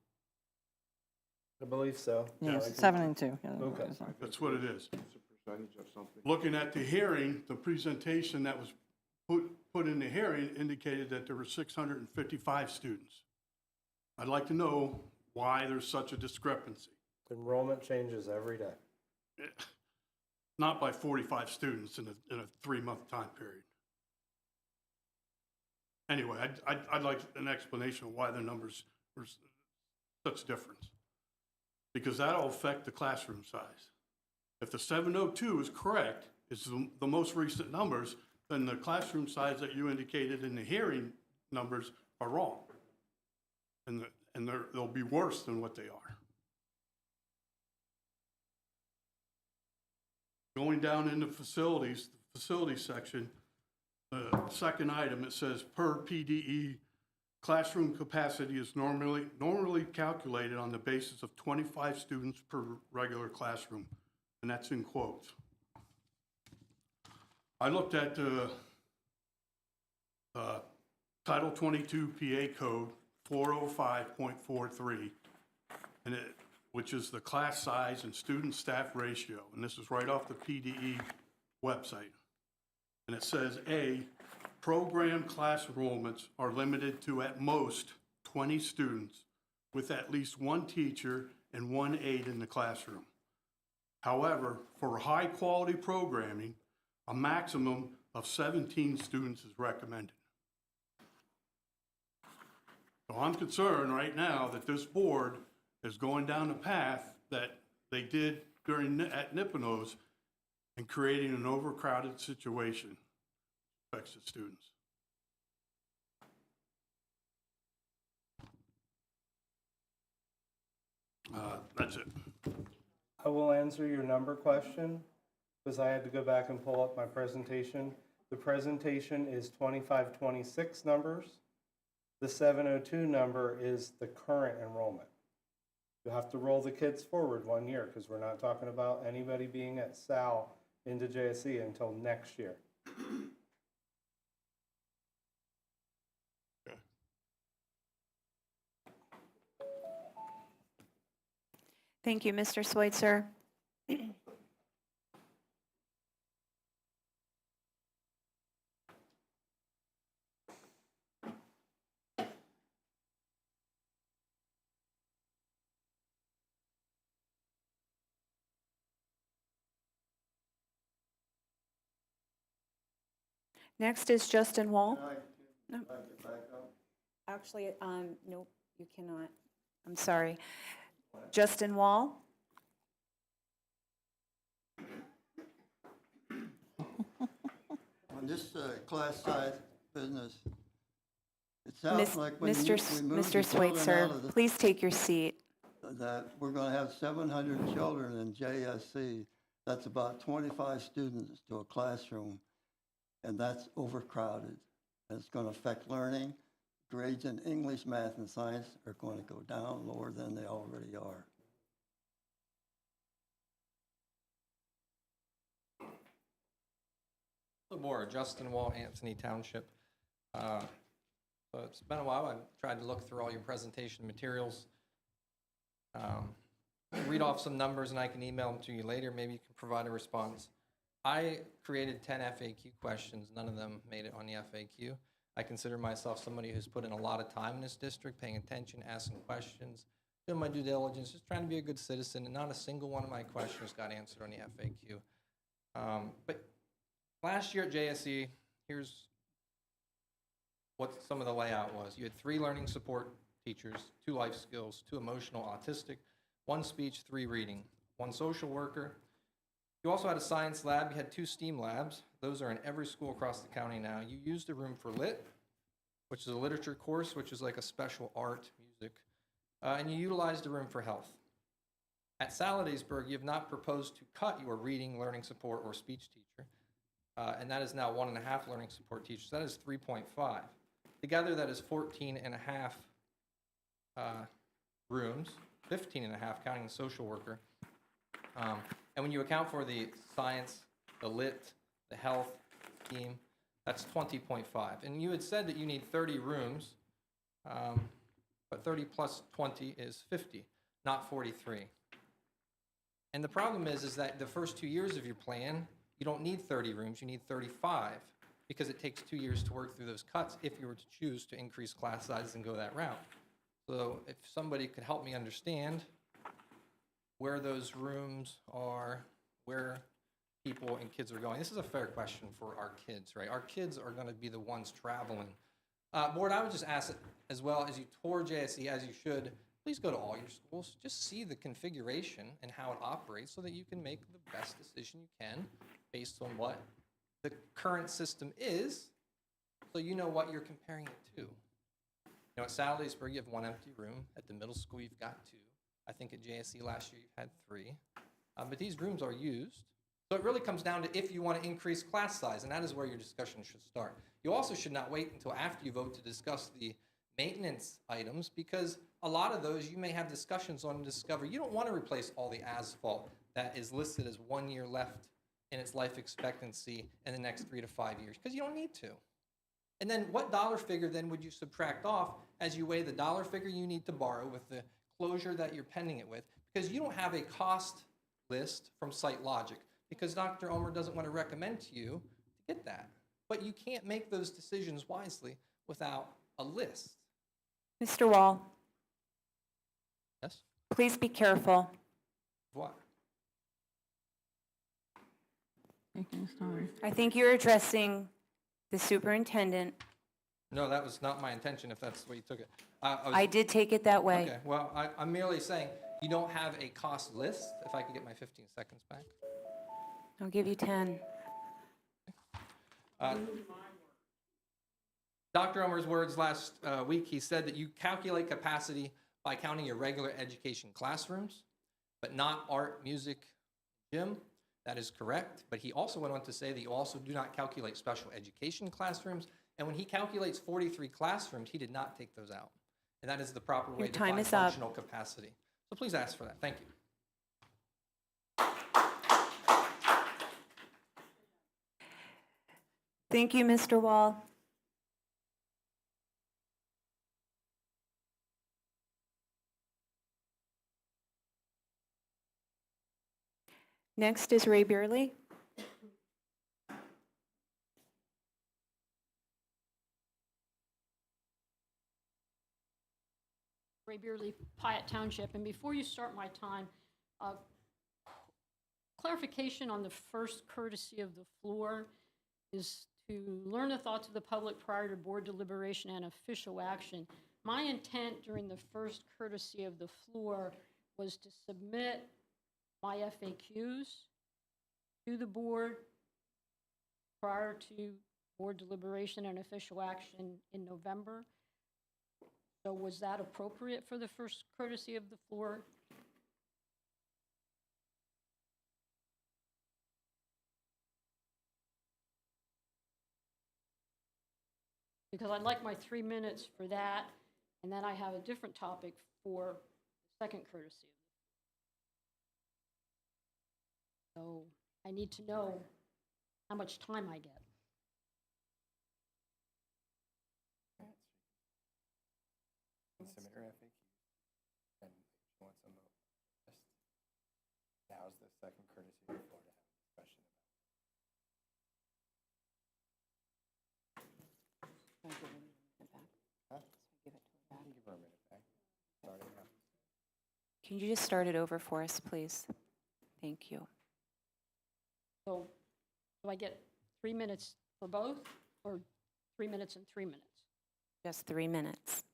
E: I believe so.
K: Yes, 7 and 2. Yeah,
E: Okay.
O: That's what it is.
B: It's a percentage of something.
O: Looking at the hearing, the presentation that was put in the hearing indicated that there were 655 students. I'd like to know why there's such a discrepancy.
E: Enrollment changes every day.
O: Not by 45 students in a 3-month time period. Anyway, I'd like an explanation of why the numbers were such difference. Because that'll affect the classroom size. If the 702 is correct, it's the most recent numbers, then the classroom size that you indicated in the hearing numbers are wrong. And they'll be worse than what they are. Going down into facilities, the facilities section, the second item, it says per PDE, classroom capacity is normally calculated on the basis of 25 students per regular classroom, and that's in quotes. I looked at the Title 22 PA Code 405.43, which is the class size and student-staff ratio, and this is right off the PDE website. and it says, A, program class enrollments are limited to at most 20 students with at least one teacher and one aide in the classroom. However, for high-quality programming, a maximum of 17 students is recommended. So I'm concerned right now that this board is going down the path that they did at Nipponos and creating an overcrowded situation that affects the students. That's it.
E: I will answer your number question, because I had to go back and pull up my presentation. The presentation is 25-26 numbers. The 702 number is the current enrollment. You'll have to roll the kids forward 1 year, because we're not talking about anybody being at SAL into JSC until next year.
A: Thank you, Mr. Schweitzer. Next is Justin Wall. No. Actually, nope, you cannot. I'm sorry. Justin Wall.
H: On this class size business, it sounds like when we
A: Mr.
H: move the children
A: Schweitzer,
H: out of the,
A: please take your seat.
H: that we're going to have 700 children in JSC. That's about 25 students to a classroom, and that's overcrowded. And it's going to affect learning. Grades in English, math, and science are going to go down lower than they already are.
L: The board, Justin Wall, Anthony Township. So it's been a while. I've tried to look through all your presentation materials. Read off some numbers and I can email them to you later. Maybe you can provide a response. I created 10 FAQ questions. None of them made it on the FAQ. I consider myself somebody who's put in a lot of time in this district, paying attention, asking questions, doing my due diligence, just trying to be a good citizen, and not a single one of my questions got answered on the FAQ. But last year at JSE, here's what some of the layout was. You had 3 learning support teachers, 2 life skills, 2 emotional autistic, 1 speech, 3 reading, 1 social worker. You also had a science lab. You had 2 STEAM labs. Those are in every school across the county now. You used a room for lit, which is a literature course, which is like a special art, music, and you utilized a room for health. At Saladaysburg, you have not proposed to cut your reading, learning support, or speech teacher, and that is now 1.5 learning support teachers. That is 3.5. Together, that is 14.5 rooms, 15.5 counting the social worker. And when you account for the science, the lit, the health team, that's 20.5. And you had said that you need 30 rooms, but 30 plus 20 is 50, not 43. And the problem is that the first 2 years of your plan, you don't need 30 rooms, you need 35, because it takes 2 years to work through those cuts if you were to choose to increase class sizes and go that route. So if somebody could help me understand where those rooms are, where people and kids are going. This is a fair question for our kids, right? Our kids are going to be the ones traveling. Board, I would just ask, as well as you tour JSE, as you should, please go to all your schools. Just see the configuration and how it operates so that you can make the best decision you can based on what the current system is, so you know what you're comparing it to. You know, at Saladaysburg, you have 1 empty room. At the middle school, you've got 2. I think at JSC last year, you've had 3. But these rooms are used. So it really comes down to if you want to increase class size, and that is where your discussion should start. You also should not wait until after you vote to discuss the maintenance items, because a lot of those you may have discussions on and discover you don't want to replace all the asphalt that is listed as 1 year left in its life expectancy in the next 3 to 5 years, because you don't need to. And then what dollar figure then would you subtract off as you weigh the dollar figure you need to borrow with the closure that you're pending it with? Because you don't have a cost list from SiteLogic, because Dr. Omer doesn't want to recommend to you to get that. but you can't make those decisions wisely without a list.
A: Mr. Wall,
L: Yes?
A: please be careful.
L: What?
K: Taking his time.
A: I think you're addressing the superintendent.
L: No, that was not my intention, if that's the way you took it.
A: I did take it that way.
L: Okay, well, I'm merely saying, you don't have a cost list, if I could get my 15 seconds back.
A: I'll give you 10.
L: Dr. Omer's words last week, he said that you calculate capacity by counting your regular education classrooms, but not art, music, gym. That is correct, but he also went on to say that you also do not calculate special education classrooms, and when he calculates 43 classrooms, he did not take those out. And that is the proper way
A: Your
L: to
A: time
L: define
A: is up.
L: functional capacity. So please ask for that. Thank you.
A: Thank you, Mr. Wall. Next is Ray Beerley.
P: Ray Beerley, Piatt Township. And before you start my time, clarification on the first courtesy of the floor is to learn the thoughts of the public prior to board deliberation and official action. My intent during the first courtesy of the floor was to submit my FAQs to the board prior to board deliberation and official action in November. So was that appropriate for the first courtesy of the floor? Because I'd like my 3 minutes for that, and then I have a different topic for the second courtesy. So I need to know how much time I get.
B: Submit your FAQ, and if you want some of the list, now's the second courtesy of the floor to have a discussion about. You can give her a minute back, starting now.
A: Can you just start it over for us, please? Thank you.
P: So do I get 3 minutes for both, or 3 minutes and 3 minutes?
A: Just 3 minutes.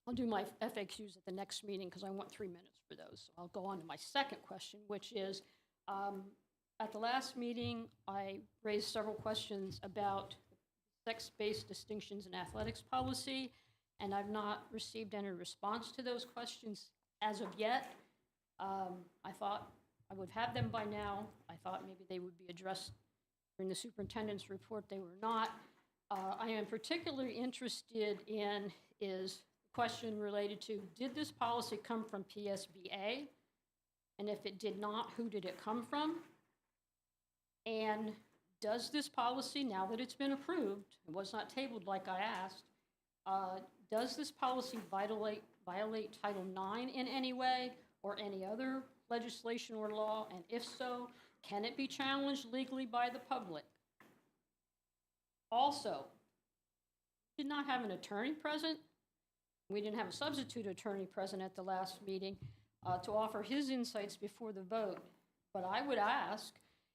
P: I'll do my FAQs at the next meeting because I want 3 minutes for those. So I'll go on to my second question, which is, at the last meeting, I raised several questions about sex-based distinctions in athletics policy, and I've not received any response to those questions as of yet. I thought I would have them by now. I thought maybe they would be addressed during the superintendent's report. They were not. I am particularly interested in is question related to, did this policy come from PSBA? And if it did not, who did it come from? And does this policy, now that it's been approved, it was not tabled like I asked, does this policy violate Title IX in any way or any other legislation or law? And if so, can it be challenged legally by the public? Also, we did not have an attorney present. We didn't have a substitute attorney present at the last meeting to offer his insights before the vote. But I would ask,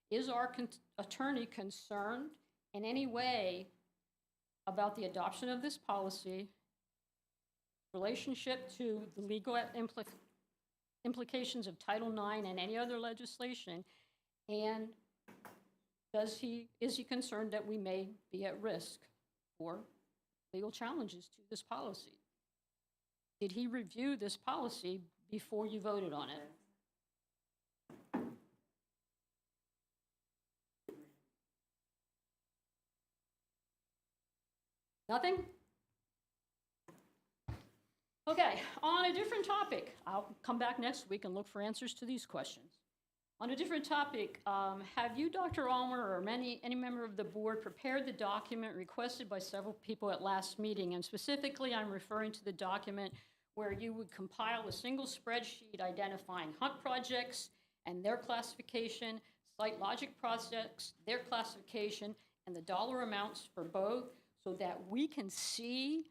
P: is our attorney concerned in any way about the adoption of this policy, relationship to the legal implications of Title IX and any other legislation, and is he concerned that we may be at risk for legal challenges to this policy? Did he review this policy before you voted on it? Nothing? Okay, on a different topic, I'll come back next week and look for answers to these questions. On a different topic, have you, Dr. Ulmer, or any member of the board prepared the document requested by several people at last meeting? And specifically, I'm referring to the document where you would compile a single spreadsheet identifying hunt projects and their classification, site logic projects, their classification, and the dollar amounts for both, so that we can see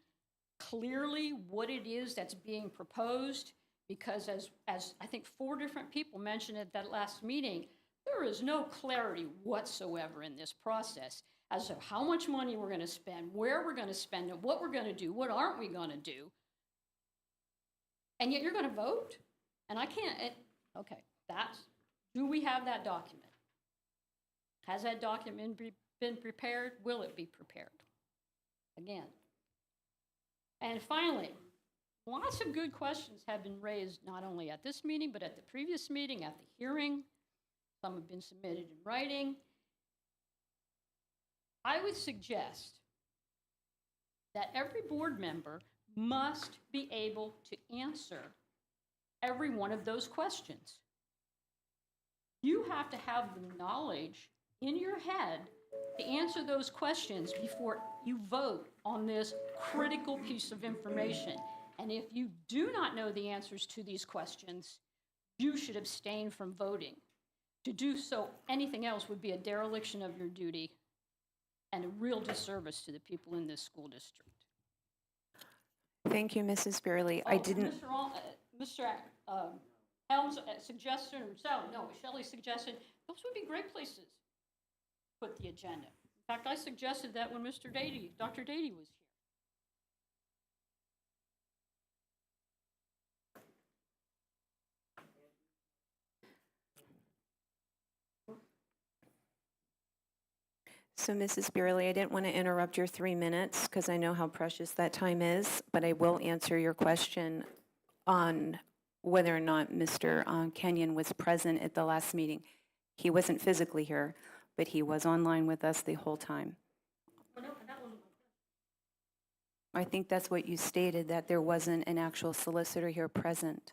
P: clearly what it is that's being proposed? Because as I think 4 different people mentioned at that last meeting, there is no clarity whatsoever in this process as to how much money we're going to spend, where we're going to spend it, what we're going to do, what aren't we going to do. And yet you're going to vote? And I can't, okay, do we have that document? Has that document been prepared? Will it be prepared? Again. And finally, lots of good questions have been raised, not only at this meeting, but at the previous meeting, at the hearing. Some have been submitted in writing. I would suggest that every board member must be able to answer every one of those questions. You have to have the knowledge in your head to answer those questions before you vote on this critical piece of information. And if you do not know the answers to these questions, you should abstain from voting. To do so, anything else would be a dereliction of your duty and a real disservice to the people in this school district.
A: Thank you, Mrs. Burley. I didn't.
P: Mr. Helms suggested, or Shelley suggested, those would be great places to put the agenda. In fact, I suggested that when Dr. Dady was here.
A: So, Mrs. Burley, I didn't want to interrupt your 3 minutes because I know how precious that time is, but I will answer your question on whether or not Mr. Kenyon was present at the last meeting. He wasn't physically here, but he was online with us the whole time. I think that's what you stated, that there wasn't an actual solicitor here present.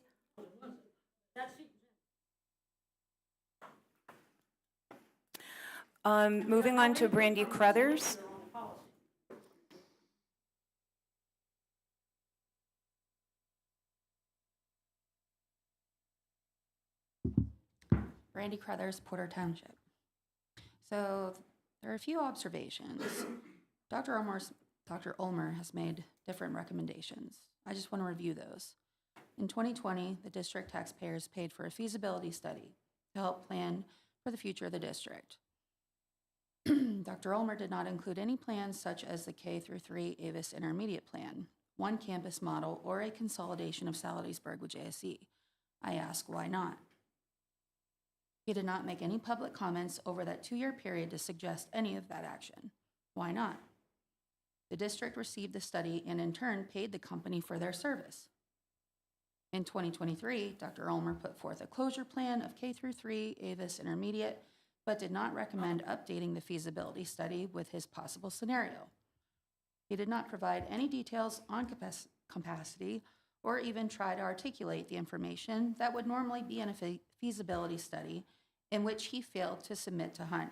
A: Moving on to Brandy Crothers.
Q: Brandy Crothers, Porter Township. So there are a few observations. Dr. Ulmer has made different recommendations. I just want to review those. In 2020, the district taxpayers paid for a feasibility study to help plan for the future of the district. Dr. Ulmer did not include any plans such as the K-3 Avis Intermediate Plan, one campus model, or a consolidation of Salisbury with JSE. I ask, why not? He did not make any public comments over that 2-year period to suggest any of that action. Why not? The district received the study and in turn paid the company for their service. In 2023, Dr. Ulmer put forth a closure plan of K-3 Avis Intermediate, but did not recommend updating the feasibility study with his possible scenario. He did not provide any details on capacity or even try to articulate the information that would normally be in a feasibility study, in which he failed to submit to Hunt.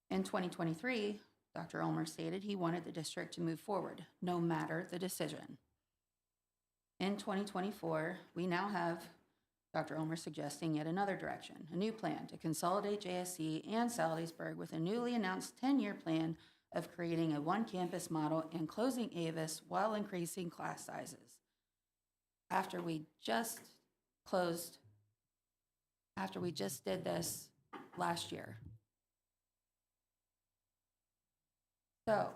Q: In 2023, Dr. Ulmer stated he wanted the district to move forward, no matter the decision. In 2024, we now have Dr. Ulmer suggesting yet another direction, a new plan to consolidate JSC and Salisbury with a newly announced 10-year plan of creating a one-campus model and closing Avis while increasing class sizes. After we just did this last year. So,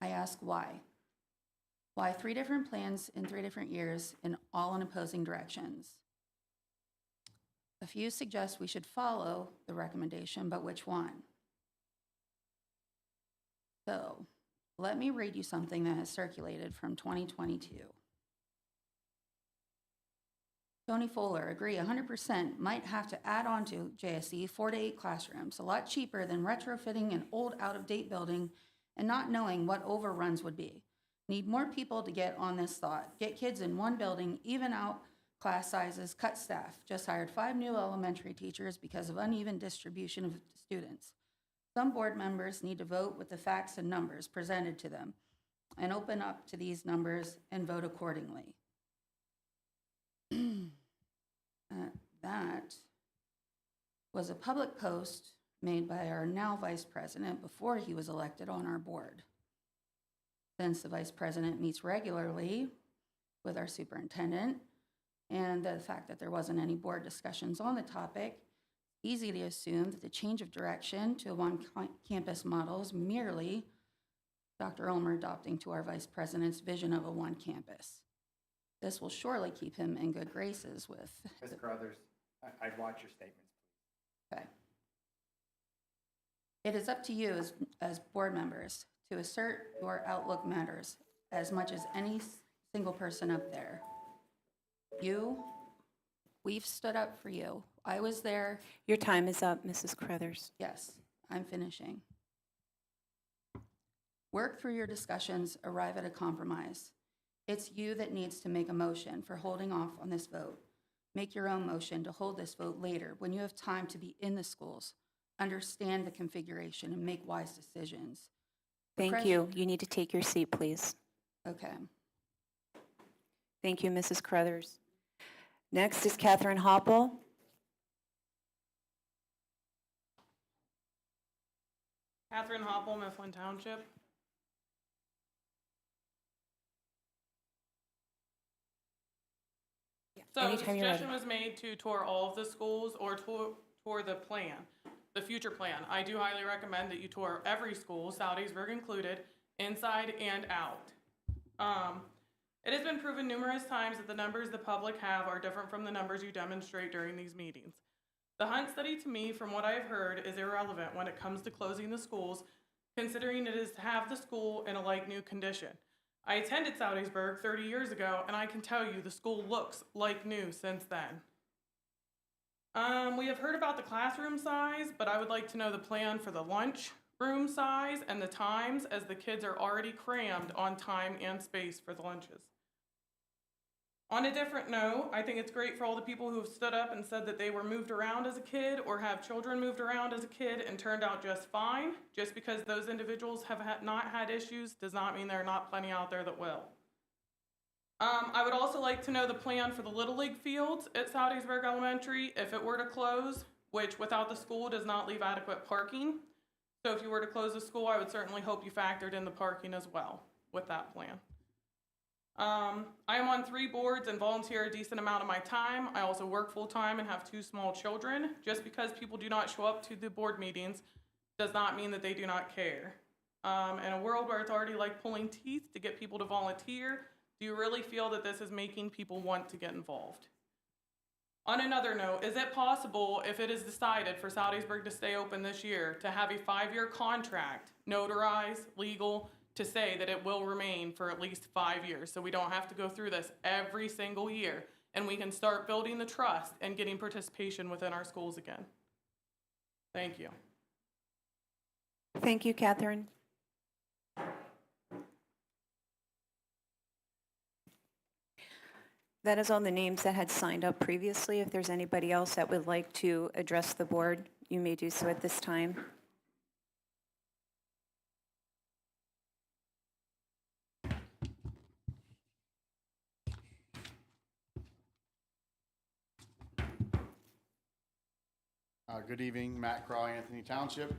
Q: I ask why? Why 3 different plans in 3 different years and all in opposing directions? A few suggest we should follow the recommendation, but which one? So, let me read you something that has circulated from 2022. Tony Fuller, agree 100%, might have to add on to JSE 4 to 8 classrooms, a lot cheaper than retrofitting an old out-of-date building and not knowing what overruns would be. Need more people to get on this thought. Get kids in one building, even out class sizes, cut staff. Just hired 5 new elementary teachers because of uneven distribution of students. Some board members need to vote with the facts and numbers presented to them and open up to these numbers and vote accordingly. That was a public post made by our now vice president before he was elected on our board. Since the vice president meets regularly with our superintendent, and the fact that there wasn't any board discussions on the topic, easy to assume that the change of direction to a one-campus model is merely Dr. Ulmer adopting to our vice president's vision of a one campus. This will surely keep him in good graces with.
B: Ms. Carruthers, I'd watch your statements.
Q: Okay. It is up to you as board members to assert your outlook matters as much as any single person up there. We've stood up for you. I was there.
A: Your time is up, Mrs. Carruthers.
Q: Yes, I'm finishing. Work through your discussions, arrive at a compromise. It's you that needs to make a motion for holding off on this vote. Make your own motion to hold this vote later when you have time to be in the schools, understand the configuration, and make wise decisions.
A: Thank you. You need to take your seat, please.
Q: Okay.
A: Thank you, Mrs. Carruthers. Next is Catherine Hopple.
R: Catherine Hopple, Mifflin Township. So the
A: Anytime you're ready.
R: suggestion was made to tour all of the schools or tour the plan, the future plan. I do highly recommend that you tour every school, Southeastburg included, inside and out. It has been proven numerous times that the numbers the public have are different from the numbers you demonstrate during these meetings. The Hunt study, to me, from what I've heard, is irrelevant when it comes to closing the schools, considering it is to have the school in a like-new condition. I attended Southeastburg 30 years ago, and I can tell you the school looks like new since then. We have heard about the classroom size, but I would like to know the plan for the lunch room size and the times, as the kids are already crammed on time and space for the lunches. On a different note, I think it's great for all the people who have stood up and said that they were moved around as a kid or have children moved around as a kid and turned out just fine. Just because those individuals have not had issues does not mean there are not plenty out there that will. I would also like to know the plan for the Little League fields at Southeastburg Elementary if it were to close, which without the school does not leave adequate parking. So if you were to close the school, I would certainly hope you factored in the parking as well with that plan. I am on 3 boards and volunteer a decent amount of my time. I also work full-time and have 2 small children. Just because people do not show up to the board meetings does not mean that they do not care. In a world where it's already like pulling teeth to get people to volunteer, do you really feel that this is making people want to get involved? On another note, is it possible, if it is decided for Southeastburg to stay open this year, to have a 5-year contract, notarized, legal, to say that it will remain for at least 5 years, so we don't have to go through this every single year, and we can start building the trust and getting participation within our schools again? Thank you.
A: Thank you, Catherine. That is all the names that had signed up previously. If there's anybody else that would like to address the board, you may do so at this time.
S: Good evening, Matt Craw, Anthony Township.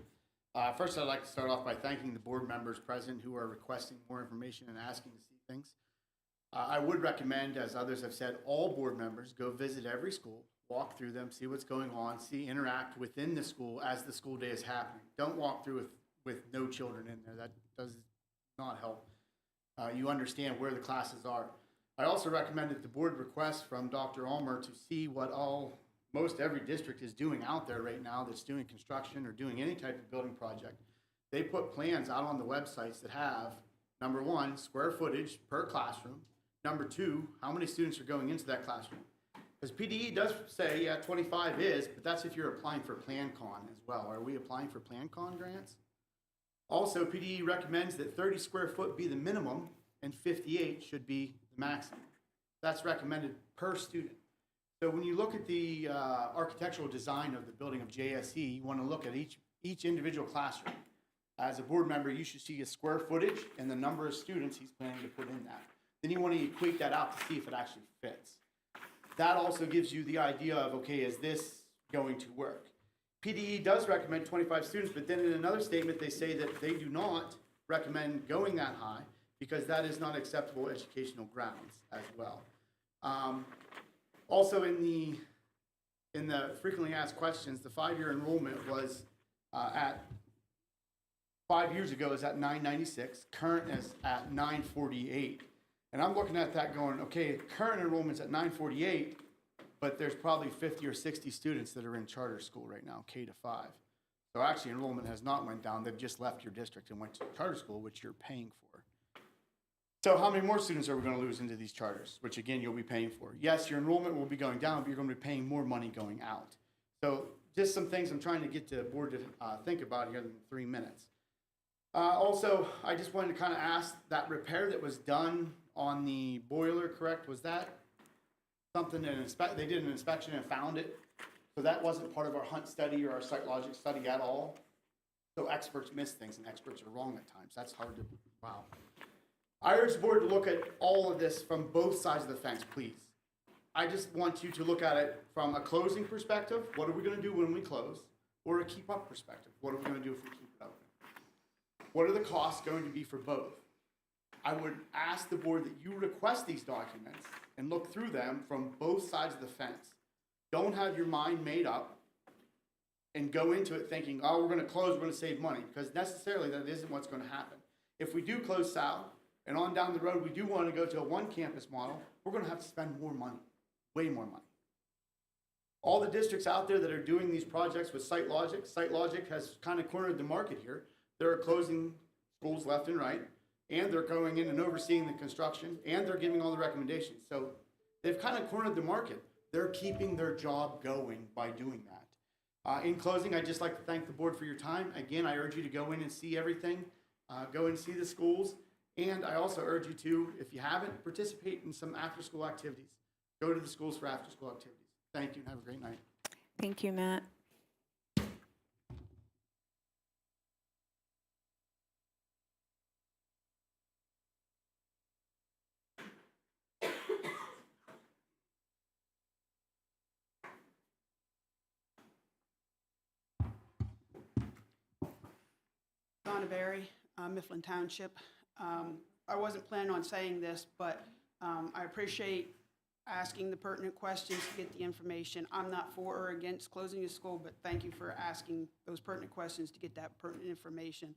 S: First, I'd like to start off by thanking the board members present who are requesting more information and asking to see things. I would recommend, as others have said, all board members go visit every school, walk through them, see what's going on, interact within the school as the school day is happening. Don't walk through with no children in there. That does not help. You understand where the classes are. I also recommend that the board request from Dr. Ulmer to see what most every district is doing out there right now that's doing construction or doing any type of building project. They put plans out on the websites that have, number 1, square footage per classroom. Number 2, how many students are going into that classroom. Because PDE does say, yeah, 25 is, but that's if you're applying for PlanCon as well. Are we applying for PlanCon grants? Also, PDE recommends that 30 square foot be the minimum and 58 should be the maximum. That's recommended per student. So when you look at the architectural design of the building of JSE, you want to look at each individual classroom. As a board member, you should see a square footage and the number of students he's planning to put in that. Then you want to equate that out to see if it actually fits. That also gives you the idea of, okay, is this going to work? PDE does recommend 25 students, but then in another statement, they say that they do not recommend going that high because that is not acceptable educational grounds as well. Also in the frequently asked questions, the 5-year enrollment was at 5 years ago is at 996, current is at 948. And I'm looking at that going, okay, current enrollment's at 948, but there's probably 50 or 60 students that are in charter school right now, K to 5. So actually enrollment has not went down, they've just left your district and went to charter school, which you're paying for. So how many more students are we gonna lose into these charters, which again, you'll be paying for? Yes, your enrollment will be going down, but you're gonna be paying more money going out. So just some things I'm trying to get the board to think about here in 3 minutes. Also, I just wanted to kind of ask, that repair that was done on the boiler, correct? Was that something that they did an inspection and found it? So that wasn't part of our hunt study or our site logic study at all? So experts miss things and experts are wrong at times. That's hard to, wow. I urge the board to look at all of this from both sides of the fence, please. I just want you to look at it from a closing perspective, what are we gonna do when we close? Or a keep up perspective, what are we gonna do if we keep it open? What are the costs going to be for both? I would ask the board that you request these documents and look through them from both sides of the fence. Don't have your mind made up and go into it thinking, oh, we're gonna close, we're gonna save money, because necessarily that isn't what's gonna happen. If we do close Sal, and on down the road, we do wanna go to a one campus model, we're gonna have to spend more money, way more money. All the districts out there that are doing these projects with Site Logic has kind of cornered the market here. They're closing schools left and right, and they're going in and overseeing the construction, and they're giving all the recommendations. So they've kind of cornered the market. They're keeping their job going by doing that. In closing, I'd just like to thank the board for your time. Again, I urge you to go in and see everything, go and see the schools, and I also urge you to, if you haven't, participate in some after-school activities. Go to the schools for after-school activities. Thank you, and have a great night.
A: Thank you, Matt.
T: Donna Berry, Mifflin Township. I wasn't planning on saying this, but I appreciate asking the pertinent questions to get the information. I'm not for or against closing the school, but thank you for asking those pertinent questions to get that pertinent information.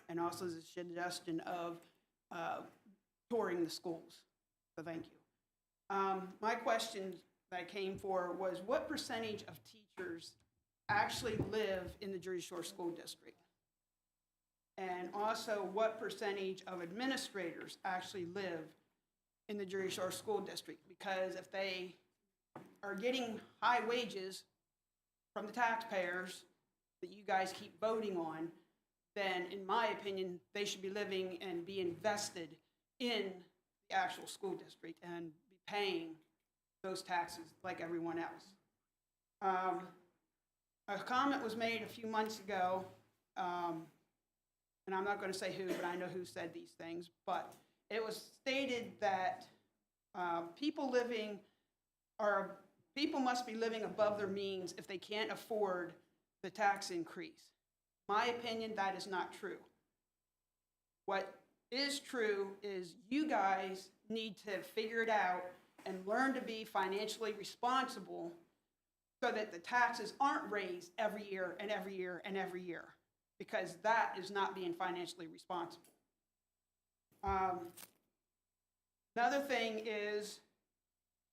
T: And also the suggestion of touring the schools. So thank you. My question that I came for was, what percentage of teachers actually live in the Jersey Shore School District? And also, what percentage of administrators actually live in the Jersey Shore School District? Because if they are getting high wages from the taxpayers that you guys keep voting on, then in my opinion, they should be living and be invested in the actual school district and be paying those taxes like everyone else. A comment was made a few months ago, and I'm not going to say who, but I know who said these things, but it was stated that people must be living above their means if they can't afford the tax increase. My opinion, that is not true. What is true is you guys need to figure it out and learn to be financially responsible so that the taxes aren't raised every year and every year and every year, because that is not being financially responsible. Another thing is,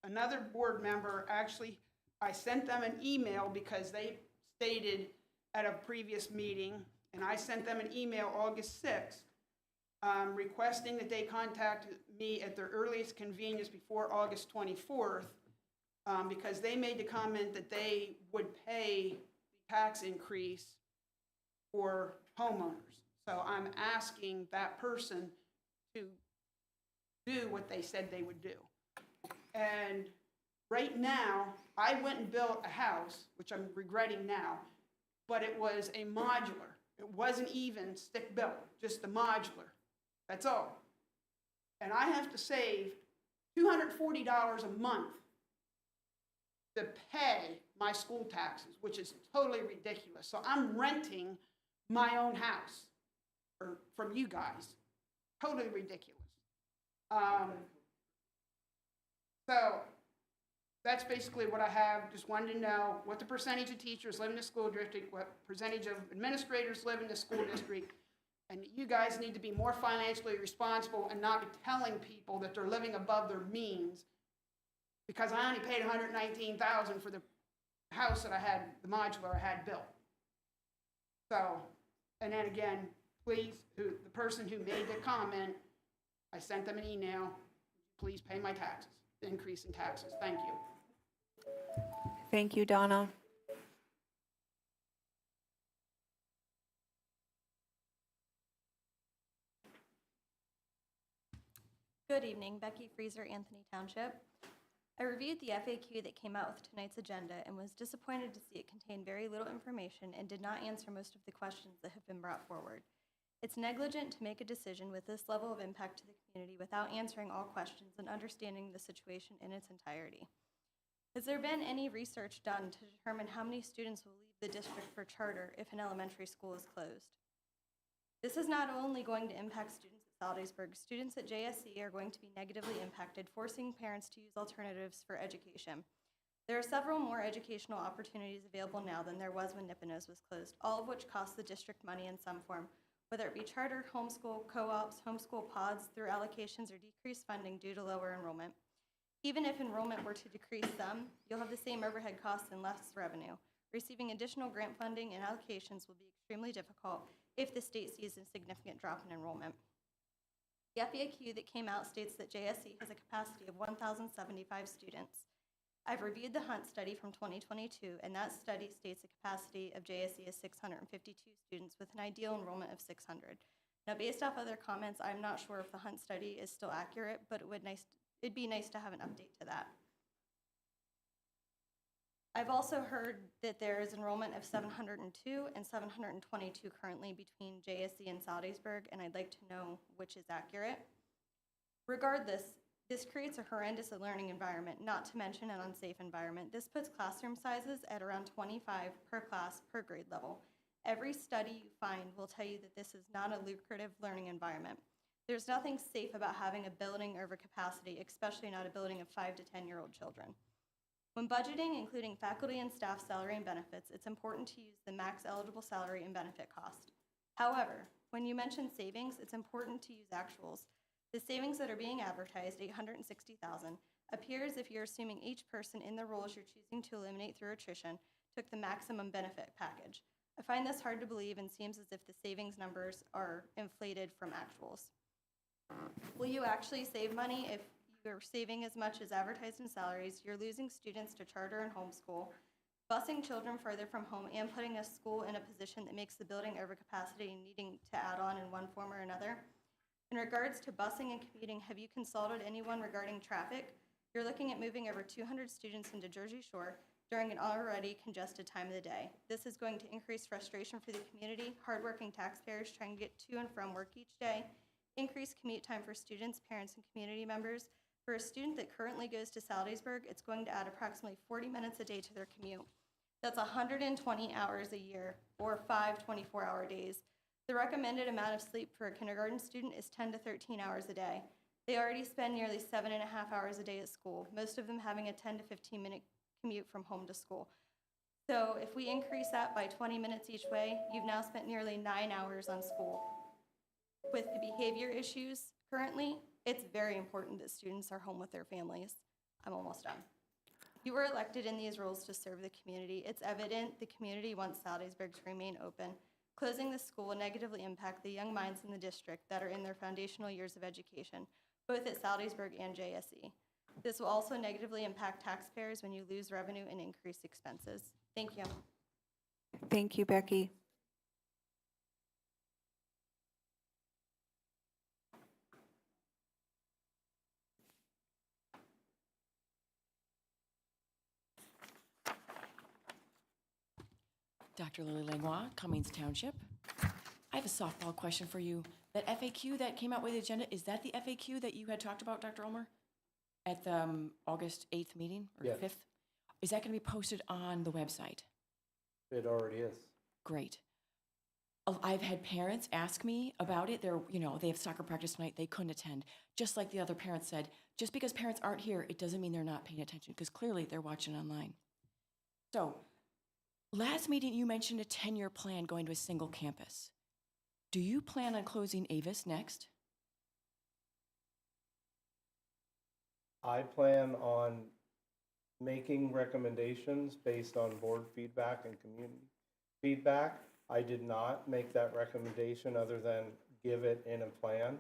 T: another board member, actually, I sent them an email because they stated at a previous meeting, and I sent them an email August 6th, requesting that they contact me at their earliest convenience before August 24th, because they made the comment that they would pay the tax increase for homeowners. So I'm asking that person to do what they said they would do. And right now, I went and built a house, which I'm regretting now, but it was a modular. It wasn't even stick built, just a modular. That's all. And I have to save $240 a month to pay my school taxes, which is totally ridiculous. So I'm renting my own house from you guys. Totally ridiculous. So that's basically what I have. Just wanted to know what the percentage of teachers live in the school district, what percentage of administrators live in the school district, and you guys need to be more financially responsible and not be telling people that they're living above their means, because I only paid $119,000 for the house that I had, the modular I had built. So, and then again, please, the person who made the comment, I sent them an email, please pay my taxes, the increase in taxes. Thank you.
A: Thank you, Donna.
U: Good evening, Becky Freezer, Anthony Township. I reviewed the FAQ that came out with tonight's agenda and was disappointed to see it contained very little information and did not answer most of the questions that have been brought forward. It's negligent to make a decision with this level of impact to the community without answering all questions and understanding the situation in its entirety. Has there been any research done to determine how many students will leave the district for charter if an elementary school is closed? This is not only going to impact students at Salisbury. Students at JSC are going to be negatively impacted, forcing parents to use alternatives for education. There are several more educational opportunities available now than there was when Nipponos was closed, all of which cost the district money in some form, whether it be charter, homeschool, co-ops, homeschool pods, through allocations, or decreased funding due to lower enrollment. Even if enrollment were to decrease some, you'll have the same overhead costs and less revenue. Receiving additional grant funding and allocations will be extremely difficult if the state sees a significant drop in enrollment. The FAQ that came out states that JSC has a capacity of 1,075 students. I've reviewed the Hunt study from 2022, and that study states a capacity of JSC is 652 students with an ideal enrollment of 600. Now, based off other comments, I'm not sure if the Hunt study is still accurate, but it'd be nice to have an update to that. I've also heard that there is enrollment of 702 and 722 currently between JSC and Salisbury, and I'd like to know which is accurate. Regardless, this creates a horrendous learning environment, not to mention an unsafe environment. This puts classroom sizes at around 25 per class per grade level. Every study you find will tell you that this is not a lucrative learning environment. There's nothing safe about having a building over capacity, especially not a building of 5 to 10-year-old children. When budgeting, including faculty and staff salary and benefits, it's important to use the max eligible salary and benefit cost. However, when you mention savings, it's important to use actuals. The savings that are being advertised, $860,000, appears if you're assuming each person in the roles you're choosing to eliminate through attrition took the maximum benefit package. I find this hard to believe and seems as if the savings numbers are inflated from actuals. Will you actually save money if you're saving as much as advertised in salaries, you're losing students to charter and homeschool, busing children further from home, and putting a school in a position that makes the building over capacity and needing to add on in one form or another? In regards to busing and commuting, have you consulted anyone regarding traffic? You're looking at moving over 200 students into Jersey Shore during an already congested time of the day. This is going to increase frustration for the community, hardworking taxpayers trying to get to and from work each day, increase commute time for students, parents, and community members. For a student that currently goes to Salisbury, it's going to add approximately 40 minutes a day to their commute. That's 120 hours a year, or 5 24-hour days. The recommended amount of sleep for a kindergarten student is 10 to 13 hours a day. They already spend nearly 7.5 hours a day at school, most of them having a 10 to 15-minute commute from home to school. So if we increase that by 20 minutes each way, you've now spent nearly 9 hours on school. With the behavior issues currently, it's very important that students are home with their families. I'm almost done. You were elected in these roles to serve the community. It's evident the community wants Salisbury to remain open. Closing the school will negatively impact the young minds in the district that are in their foundational years of education, both at Salisbury and JSE. This will also negatively impact taxpayers when you lose revenue and increase expenses. Thank you.
A: Thank you, Becky.
V: Dr. Lily Langlois, Cummings Township. I have a softball question for you. That FAQ that came out with the agenda, is that the FAQ that you had talked about, Dr. Ulmer, at the August 8th meeting, or
E: Yes.
V: 5th? Is that going to be posted on the website?
E: It already is.
V: Great. I've had parents ask me about it. They have soccer practice tonight. They couldn't attend. Just like the other parents said, just because parents aren't here, it doesn't mean they're not paying attention, because clearly they're watching online. So, last meeting you mentioned a 10-year plan going to a single campus. Do you plan on closing Avis next?
E: I plan on making recommendations based on board feedback and community feedback. I did not make that recommendation other than give it in a plan.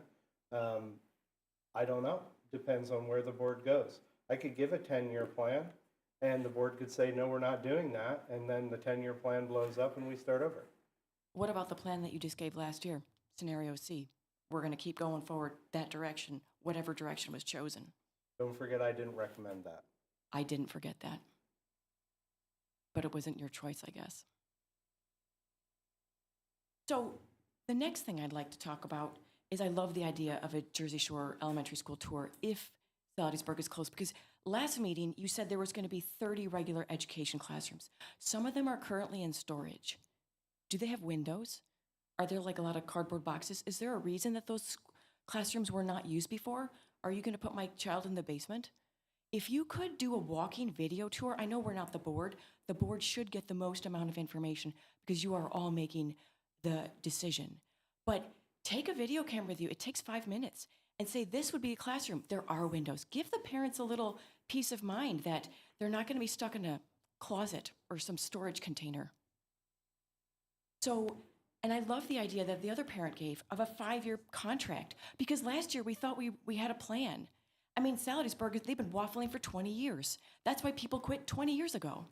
E: I don't know. Depends on where the board goes. I could give a 10-year plan, and the board could say, no, we're not doing that, and then the 10-year plan blows up and we start over.
V: What about the plan that you just gave last year, scenario C? We're going to keep going forward that direction, whatever direction was chosen.
E: Don't forget, I didn't recommend that.
V: I didn't forget that. But it wasn't your choice, I guess. So the next thing I'd like to talk about is I love the idea of a Jersey Shore elementary school tour if Salisbury is closed, because last meeting you said there was going to be 30 regular education classrooms. Some of them are currently in storage. Do they have windows? Are there like a lot of cardboard boxes? Is there a reason that those classrooms were not used before? Are you going to put my child in the basement? If you could do a walking video tour, I know we're not the board should get the most amount of information because you are all making the decision. But take a video camera with you. It takes 5 minutes and say, this would be a classroom. There are windows. Give the parents a little peace of mind that they're not going to be stuck in a closet or some storage container. So, and I love the idea that the other parent gave of a 5-year contract, because last year we thought we had a plan. I mean, Salisbury, they've been waffling for 20 years. That's why people quit 20 years ago.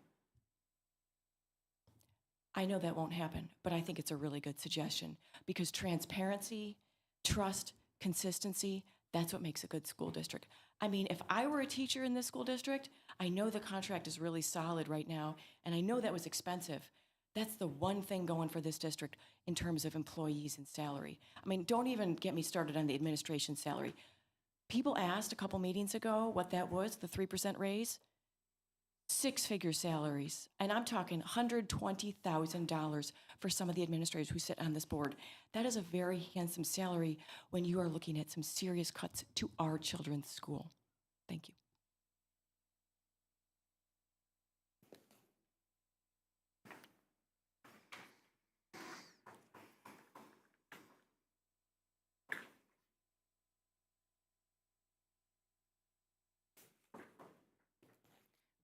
V: I know that won't happen, but I think it's a really good suggestion, because transparency, trust, consistency, that's what makes a good school district. I mean, if I were a teacher in this school district, I know the contract is really solid right now, and I know that was expensive. That's the one thing going for this district in terms of employees and salary. I mean, don't even get me started on the administration salary. People asked a couple meetings ago what that was, the 3% raise. 6-figure salaries, and I'm talking $120,000 for some of the administrators who sit on this board. That is a very handsome salary when you are looking at some serious cuts to our children's school. Thank you.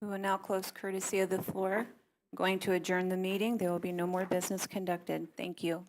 A: We will now close courtesy of the floor. I'm going to adjourn the meeting. There will be no more business conducted. Thank you.